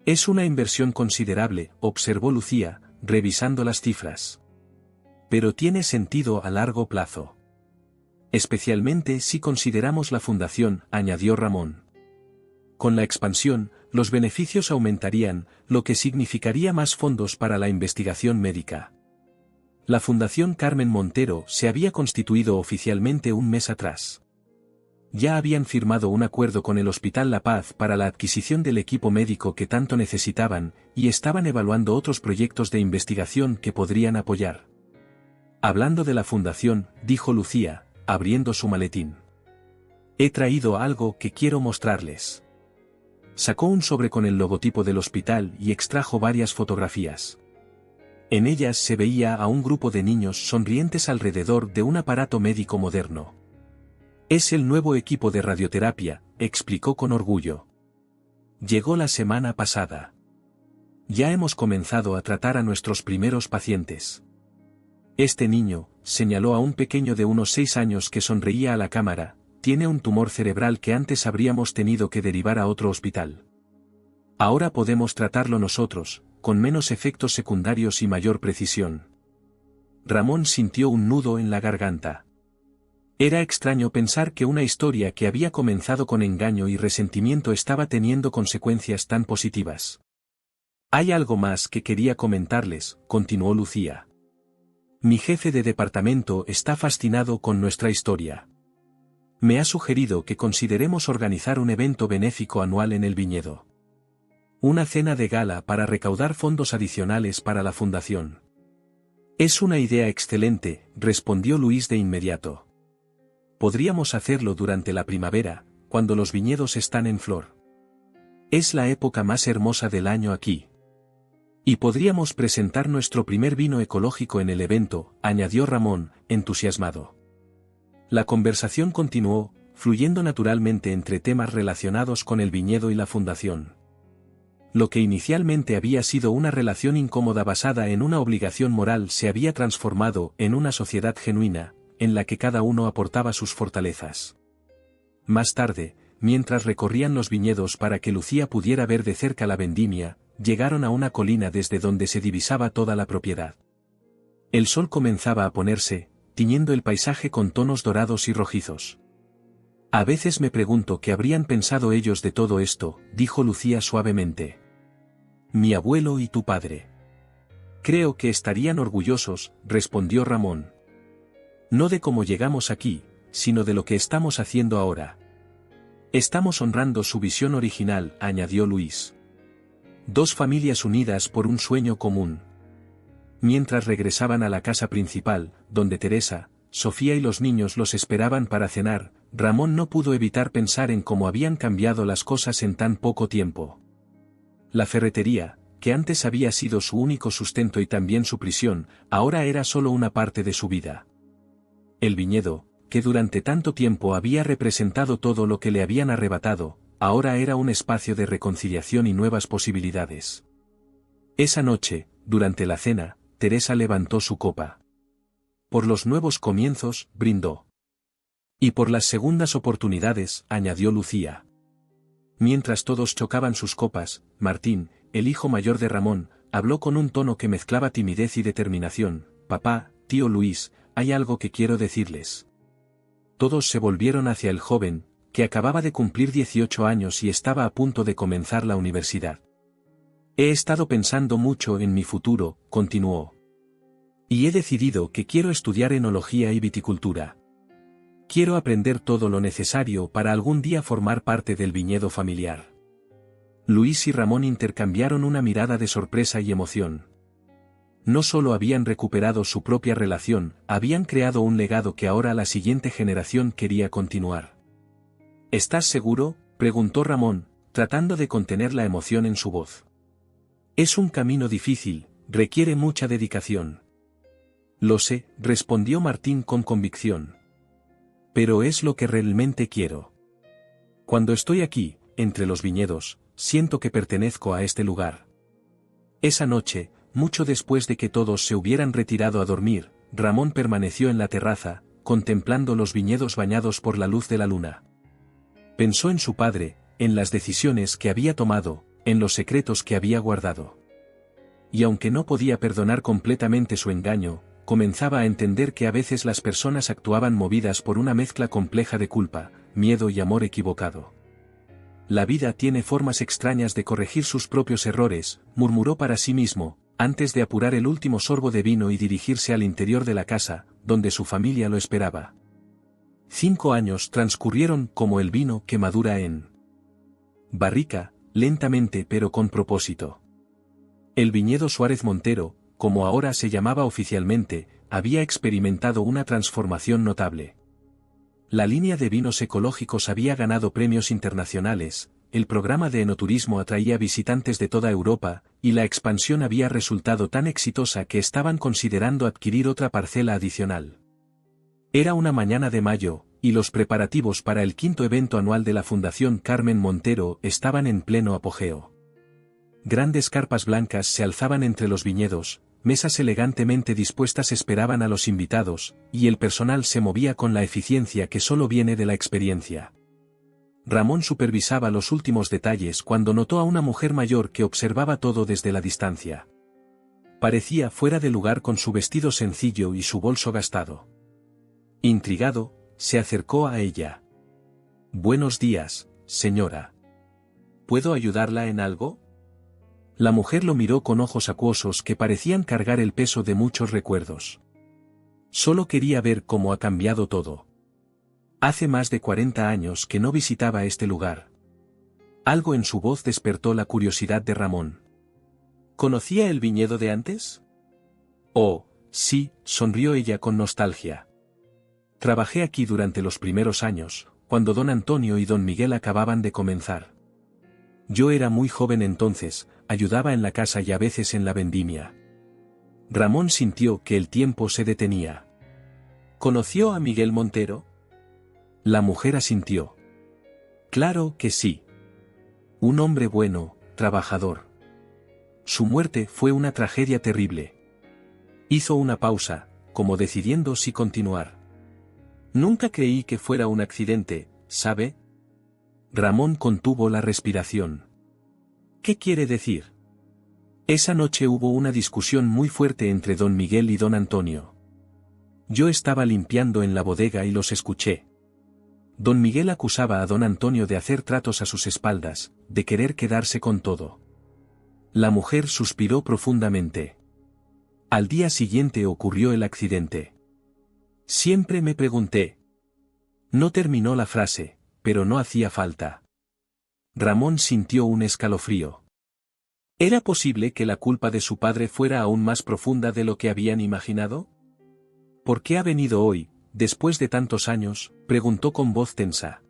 «Es una inversión considerable», observó Lucía, revisando las cifras. «Pero tiene sentido a largo plazo. Especialmente si consideramos la fundación», añadió Ramón. «Con la expansión, los beneficios aumentarían, lo que significaría más fondos para la investigación médica». La Fundación Carmen Montero se había constituido oficialmente un mes atrás. Ya habían firmado un acuerdo con el Hospital La Paz para la adquisición del equipo médico que tanto necesitaban, y estaban evaluando otros proyectos de investigación que podrían apoyar. «Hablando de la fundación», dijo Lucía, abriendo su maletín. «He traído algo que quiero mostrarles». Sacó un sobre con el logotipo del hospital y extrajo varias fotografías. En ellas se veía a un grupo de niños sonrientes alrededor de un aparato médico moderno. «Es el nuevo equipo de radioterapia», explicó con orgullo. «Llegó la semana pasada. Ya hemos comenzado a tratar a nuestros primeros pacientes». «Este niño», señaló a un pequeño de unos 6 años que sonreía a la cámara, «tiene un tumor cerebral que antes habríamos tenido que derivar a otro hospital. Ahora podemos tratarlo nosotros, con menos efectos secundarios y mayor precisión». Ramón sintió un nudo en la garganta. Era extraño pensar que una historia que había comenzado con engaño y resentimiento estaba teniendo consecuencias tan positivas. «Hay algo más que quería comentarles», continuó Lucía. «Mi jefe de departamento está fascinado con nuestra historia. Me ha sugerido que consideremos organizar un evento benéfico anual en el viñedo. Una cena de gala para recaudar fondos adicionales para la fundación». «Es una idea excelente», respondió Luis de inmediato. «Podríamos hacerlo durante la primavera, cuando los viñedos están en flor. Es la época más hermosa del año aquí. Y podríamos presentar nuestro primer vino ecológico en el evento», añadió Ramón, entusiasmado. La conversación continuó, fluyendo naturalmente entre temas relacionados con el viñedo y la fundación. Lo que inicialmente había sido una relación incómoda basada en una obligación moral se había transformado en una sociedad genuina, en la que cada uno aportaba sus fortalezas. Más tarde, mientras recorrían los viñedos para que Lucía pudiera ver de cerca la vendimia, llegaron a una colina desde donde se divisaba toda la propiedad. El sol comenzaba a ponerse, tiñendo el paisaje con tonos dorados y rojizos. «A veces me pregunto qué habrían pensado ellos de todo esto», dijo Lucía suavemente. «Mi abuelo y tu padre». «Creo que estarían orgullosos», respondió Ramón. «No de cómo llegamos aquí, sino de lo que estamos haciendo ahora. Estamos honrando su visión original», añadió Luis. «2 familias unidas por un sueño común». Mientras regresaban a la casa principal, donde Teresa, Sofía y los niños los esperaban para cenar, Ramón no pudo evitar pensar en cómo habían cambiado las cosas en tan poco tiempo. La ferretería, que antes había sido su único sustento y también su prisión, ahora era solo una parte de su vida. El viñedo, que durante tanto tiempo había representado todo lo que le habían arrebatado, ahora era un espacio de reconciliación y nuevas posibilidades. Esa noche, durante la cena, Teresa levantó su copa. Por los nuevos comienzos, brindó. Y por las segundas oportunidades, añadió Lucía. Mientras todos chocaban sus copas, Martín, el hijo mayor de Ramón, habló con un tono que mezclaba timidez y determinación. Papá, tío Luis, hay algo que quiero decirles. Todos se volvieron hacia el joven, que acababa de cumplir 18 años y estaba a punto de comenzar la universidad. He estado pensando mucho en mi futuro, continuó. Y he decidido que quiero estudiar enología y viticultura. Quiero aprender todo lo necesario para algún día formar parte del viñedo familiar. Luis y Ramón intercambiaron una mirada de sorpresa y emoción. No solo habían recuperado su propia relación, habían creado un legado que ahora la siguiente generación quería continuar. ¿Estás seguro?, preguntó Ramón, tratando de contener la emoción en su voz. Es un camino difícil, requiere mucha dedicación. Lo sé, respondió Martín con convicción. Pero es lo que realmente quiero. Cuando estoy aquí, entre los viñedos, siento que pertenezco a este lugar. Esa noche, mucho después de que todos se hubieran retirado a dormir, Ramón permaneció en la terraza, contemplando los viñedos bañados por la luz de la luna. Pensó en su padre, en las decisiones que había tomado, en los secretos que había guardado. Y aunque no podía perdonar completamente su engaño, comenzaba a entender que a veces las personas actuaban movidas por una mezcla compleja de culpa, miedo y amor equivocado. La vida tiene formas extrañas de corregir sus propios errores, murmuró para sí mismo, antes de apurar el último sorbo de vino y dirigirse al interior de la casa, donde su familia lo esperaba. 5 años transcurrieron como el vino que madura en barrica, lentamente pero con propósito. El viñedo Suárez Montero, como ahora se llamaba oficialmente, había experimentado una transformación notable. La línea de vinos ecológicos había ganado premios internacionales, el programa de enoturismo atraía visitantes de toda Europa, y la expansión había resultado tan exitosa que estaban considerando adquirir otra parcela adicional. Era una mañana de mayo, y los preparativos para el 5º evento anual de la Fundación Carmen Montero estaban en pleno apogeo. Grandes carpas blancas se alzaban entre los viñedos, mesas elegantemente dispuestas esperaban a los invitados, y el personal se movía con la eficiencia que solo viene de la experiencia. Ramón supervisaba los últimos detalles cuando notó a una mujer mayor que observaba todo desde la distancia. Parecía fuera de lugar con su vestido sencillo y su bolso gastado. Intrigado, se acercó a ella. «Buenos días, señora. ¿Puedo ayudarla en algo?» La mujer lo miró con ojos acuosos que parecían cargar el peso de muchos recuerdos. Solo quería ver cómo ha cambiado todo. Hace más de 40 años que no visitaba este lugar. Algo en su voz despertó la curiosidad de Ramón. ¿Conocía el viñedo de antes? Oh, sí, sonrió ella con nostalgia. Trabajé aquí durante los primeros años, cuando don Antonio y don Miguel acababan de comenzar. Yo era muy joven entonces, ayudaba en la casa y a veces en la vendimia. Ramón sintió que el tiempo se detenía. ¿Conoció a Miguel Montero? La mujer asintió. Claro que sí. Un hombre bueno, trabajador. Su muerte fue una tragedia terrible. Hizo una pausa, como decidiendo si continuar. Nunca creí que fuera un accidente, ¿sabe? Ramón contuvo la respiración. ¿Qué quiere decir? Esa noche hubo una discusión muy fuerte entre don Miguel y don Antonio. Yo estaba limpiando en la bodega y los escuché. Don Miguel acusaba a don Antonio de hacer tratos a sus espaldas, de querer quedarse con todo. La mujer suspiró profundamente. Al día siguiente ocurrió el accidente. Siempre me pregunté. No terminó la frase, pero no hacía falta. Ramón sintió un escalofrío. ¿Era posible que la culpa de su padre fuera aún más profunda de lo que habían imaginado? ¿Por qué ha venido hoy, después de tantos años?, preguntó con voz tensa.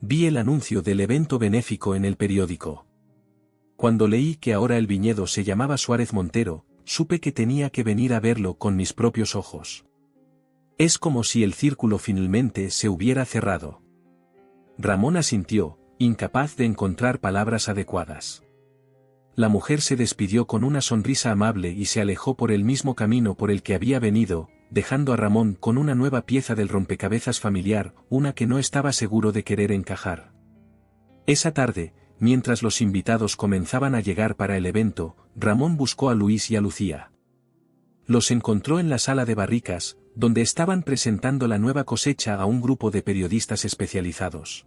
Vi el anuncio del evento benéfico en el periódico. Cuando leí que ahora el viñedo se llamaba Suárez Montero, supe que tenía que venir a verlo con mis propios ojos. Es como si el círculo finalmente se hubiera cerrado. Ramón asintió, incapaz de encontrar palabras adecuadas. La mujer se despidió con una sonrisa amable y se alejó por el mismo camino por el que había venido, dejando a Ramón con una nueva pieza del rompecabezas familiar, una que no estaba seguro de querer encajar. Esa tarde, mientras los invitados comenzaban a llegar para el evento, Ramón buscó a Luis y a Lucía. Los encontró en la sala de barricas, donde estaban presentando la nueva cosecha a un grupo de periodistas especializados.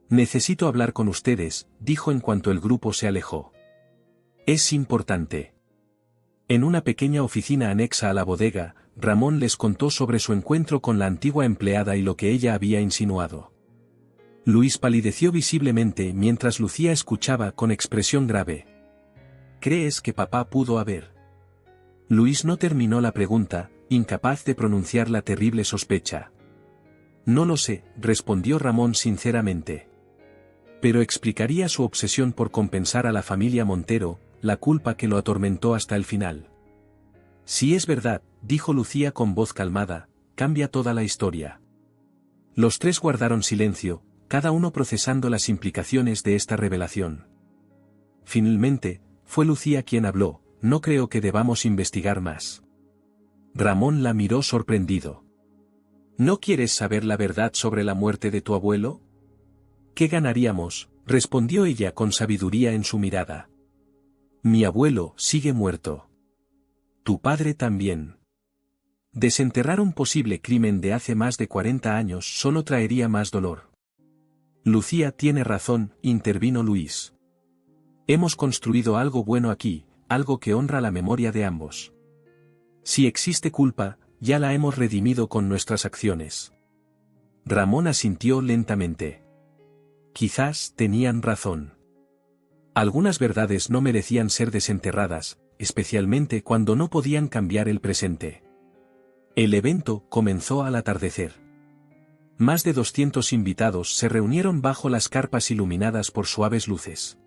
«Necesito hablar con ustedes», dijo en cuanto el grupo se alejó. «Es importante». En una pequeña oficina anexa a la bodega, Ramón les contó sobre su encuentro con la antigua empleada y lo que ella había insinuado. Luis palideció visiblemente mientras Lucía escuchaba con expresión grave. «¿Crees que papá pudo haber?» Luis no terminó la pregunta, incapaz de pronunciar la terrible sospecha. «No lo sé», respondió Ramón sinceramente. Pero explicaría su obsesión por compensar a la familia Montero, la culpa que lo atormentó hasta el final. «Si es verdad», dijo Lucía con voz calmada, «cambia toda la historia». Los tres guardaron silencio, cada uno procesando las implicaciones de esta revelación. Finalmente, fue Lucía quien habló: «No creo que debamos investigar más». Ramón la miró sorprendido. «¿No quieres saber la verdad sobre la muerte de tu abuelo?» «¿Qué ganaríamos?», respondió ella con sabiduría en su mirada. «Mi abuelo sigue muerto. Tu padre también. Desenterrar un posible crimen de hace más de 40 años solo traería más dolor». «Lucía tiene razón», intervino Luis. «Hemos construido algo bueno aquí, algo que honra la memoria de ambos. Si existe culpa, ya la hemos redimido con nuestras acciones». Ramón asintió lentamente. Quizás tenían razón. Algunas verdades no merecían ser desenterradas, especialmente cuando no podían cambiar el presente. El evento comenzó al atardecer. Más de 200 invitados se reunieron bajo las carpas iluminadas por suaves luces.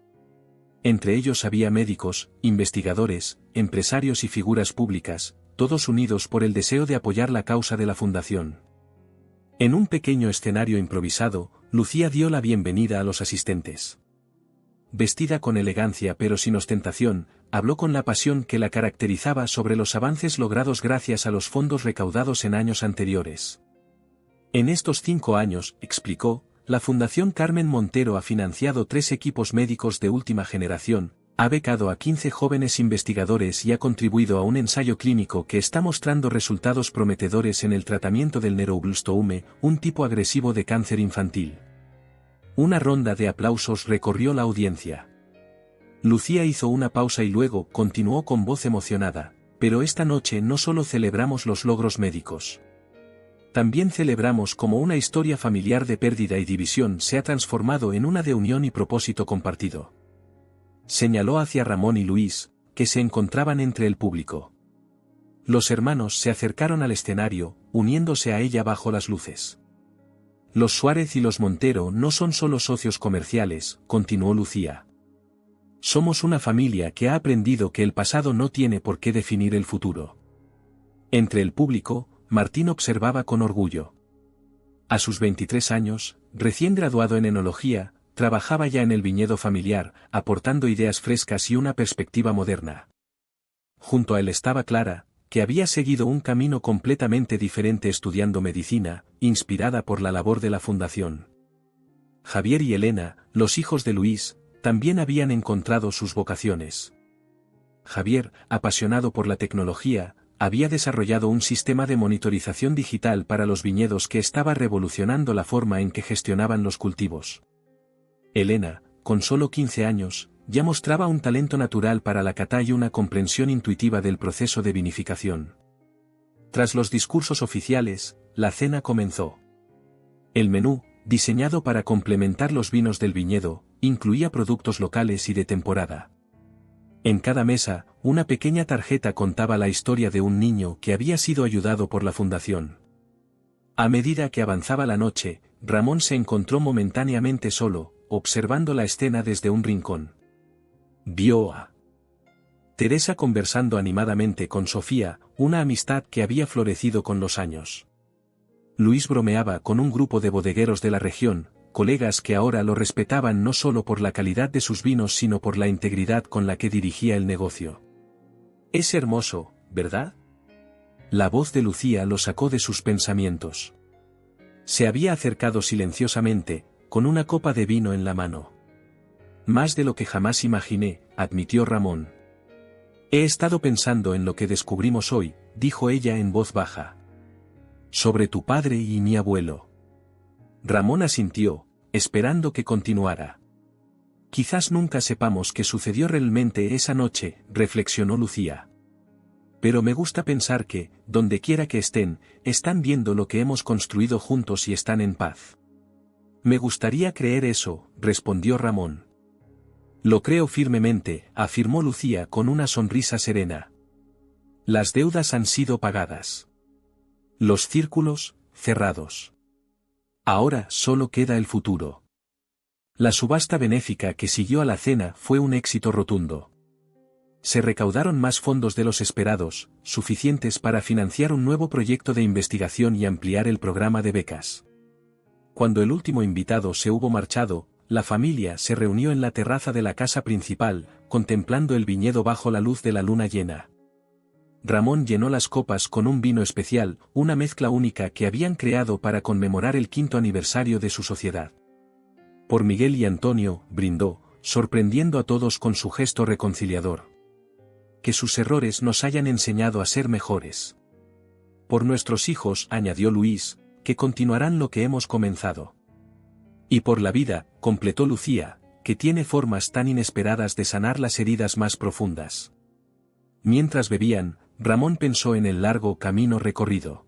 Entre ellos había médicos, investigadores, empresarios y figuras públicas, todos unidos por el deseo de apoyar la causa de la fundación. En un pequeño escenario improvisado, Lucía dio la bienvenida a los asistentes. Vestida con elegancia pero sin ostentación, habló con la pasión que la caracterizaba sobre los avances logrados gracias a los fondos recaudados en años anteriores. En estos 5 años, explicó, la Fundación Carmen Montero ha financiado 3 equipos médicos de última generación, ha becado a 15 jóvenes investigadores y ha contribuido a un ensayo clínico que está mostrando resultados prometedores en el tratamiento del neuroblastoma, un tipo agresivo de cáncer infantil. Una ronda de aplausos recorrió la audiencia. Lucía hizo una pausa y luego continuó con voz emocionada: «Pero esta noche no solo celebramos los logros médicos. También celebramos cómo una historia familiar de pérdida y división se ha transformado en una de unión y propósito compartido». Señaló hacia Ramón y Luis, que se encontraban entre el público. Los hermanos se acercaron al escenario, uniéndose a ella bajo las luces. «Los Suárez y los Montero no son solo socios comerciales», continuó Lucía. «Somos una familia que ha aprendido que el pasado no tiene por qué definir el futuro». Entre el público, Martín observaba con orgullo. A sus 23 años, recién graduado en enología, trabajaba ya en el viñedo familiar, aportando ideas frescas y una perspectiva moderna. Junto a él estaba Clara, que había seguido un camino completamente diferente estudiando medicina, inspirada por la labor de la fundación. Javier y Elena, los hijos de Luis, también habían encontrado sus vocaciones. Javier, apasionado por la tecnología, había desarrollado un sistema de monitorización digital para los viñedos que estaba revolucionando la forma en que gestionaban los cultivos. Elena, con solo 15 años, ya mostraba un talento natural para la cata y una comprensión intuitiva del proceso de vinificación. Tras los discursos oficiales, la cena comenzó. El menú, diseñado para complementar los vinos del viñedo, incluía productos locales y de temporada. En cada mesa, una pequeña tarjeta contaba la historia de un niño que había sido ayudado por la fundación. A medida que avanzaba la noche, Ramón se encontró momentáneamente solo, observando la escena desde un rincón. Vio a Teresa conversando animadamente con Sofía, una amistad que había florecido con los años. Luis bromeaba con un grupo de bodegueros de la región, colegas que ahora lo respetaban no solo por la calidad de sus vinos sino por la integridad con la que dirigía el negocio. Es hermoso, ¿verdad? La voz de Lucía lo sacó de sus pensamientos. Se había acercado silenciosamente, con una copa de vino en la mano. Más de lo que jamás imaginé, admitió Ramón. He estado pensando en lo que descubrimos hoy, dijo ella en voz baja. Sobre tu padre y mi abuelo. Ramón asintió, esperando que continuara. Quizás nunca sepamos qué sucedió realmente esa noche, reflexionó Lucía. Pero me gusta pensar que, donde quiera que estén, están viendo lo que hemos construido juntos y están en paz. Me gustaría creer eso, respondió Ramón. Lo creo firmemente, afirmó Lucía con una sonrisa serena. Las deudas han sido pagadas. Los círculos, cerrados. Ahora solo queda el futuro. La subasta benéfica que siguió a la cena fue un éxito rotundo. Se recaudaron más fondos de los esperados, suficientes para financiar un nuevo proyecto de investigación y ampliar el programa de becas. Cuando el último invitado se hubo marchado, la familia se reunió en la terraza de la casa principal, contemplando el viñedo bajo la luz de la luna llena. Ramón llenó las copas con un vino especial, una mezcla única que habían creado para conmemorar el 5º aniversario de su sociedad. Por Miguel y Antonio, brindó, sorprendiendo a todos con su gesto reconciliador. Que sus errores nos hayan enseñado a ser mejores. Por nuestros hijos, añadió Luis, que continuarán lo que hemos comenzado. Y por la vida, completó Lucía, que tiene formas tan inesperadas de sanar las heridas más profundas. Mientras bebían, Ramón pensó en el largo camino recorrido.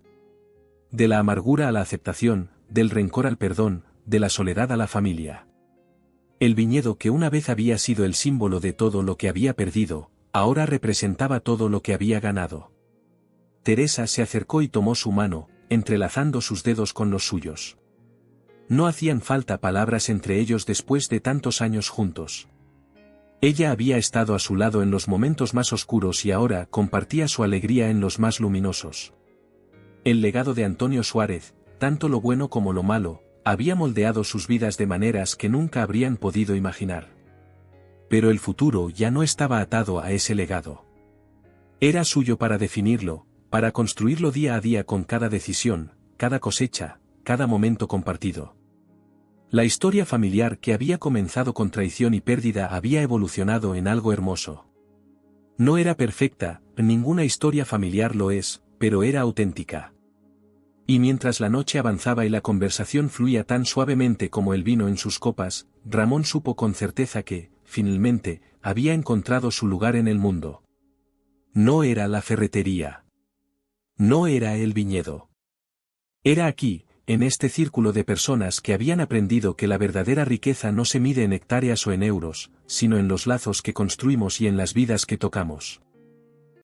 De la amargura a la aceptación, del rencor al perdón, de la soledad a la familia. El viñedo que una vez había sido el símbolo de todo lo que había perdido, ahora representaba todo lo que había ganado. Teresa se acercó y tomó su mano, entrelazando sus dedos con los suyos. No hacían falta palabras entre ellos después de tantos años juntos. Ella había estado a su lado en los momentos más oscuros y ahora compartía su alegría en los más luminosos. El legado de Antonio Suárez, tanto lo bueno como lo malo, había moldeado sus vidas de maneras que nunca habrían podido imaginar. Pero el futuro ya no estaba atado a ese legado. Era suyo para definirlo, para construirlo día a día con cada decisión, cada cosecha, cada momento compartido. La historia familiar que había comenzado con traición y pérdida había evolucionado en algo hermoso. No era perfecta, ninguna historia familiar lo es, pero era auténtica. Y mientras la noche avanzaba y la conversación fluía tan suavemente como el vino en sus copas, Ramón supo con certeza que, finalmente, había encontrado su lugar en el mundo. No era la ferretería. No era el viñedo. Era aquí, en este círculo de personas que habían aprendido que la verdadera riqueza no se mide en hectáreas o en euros, sino en los lazos que construimos y en las vidas que tocamos.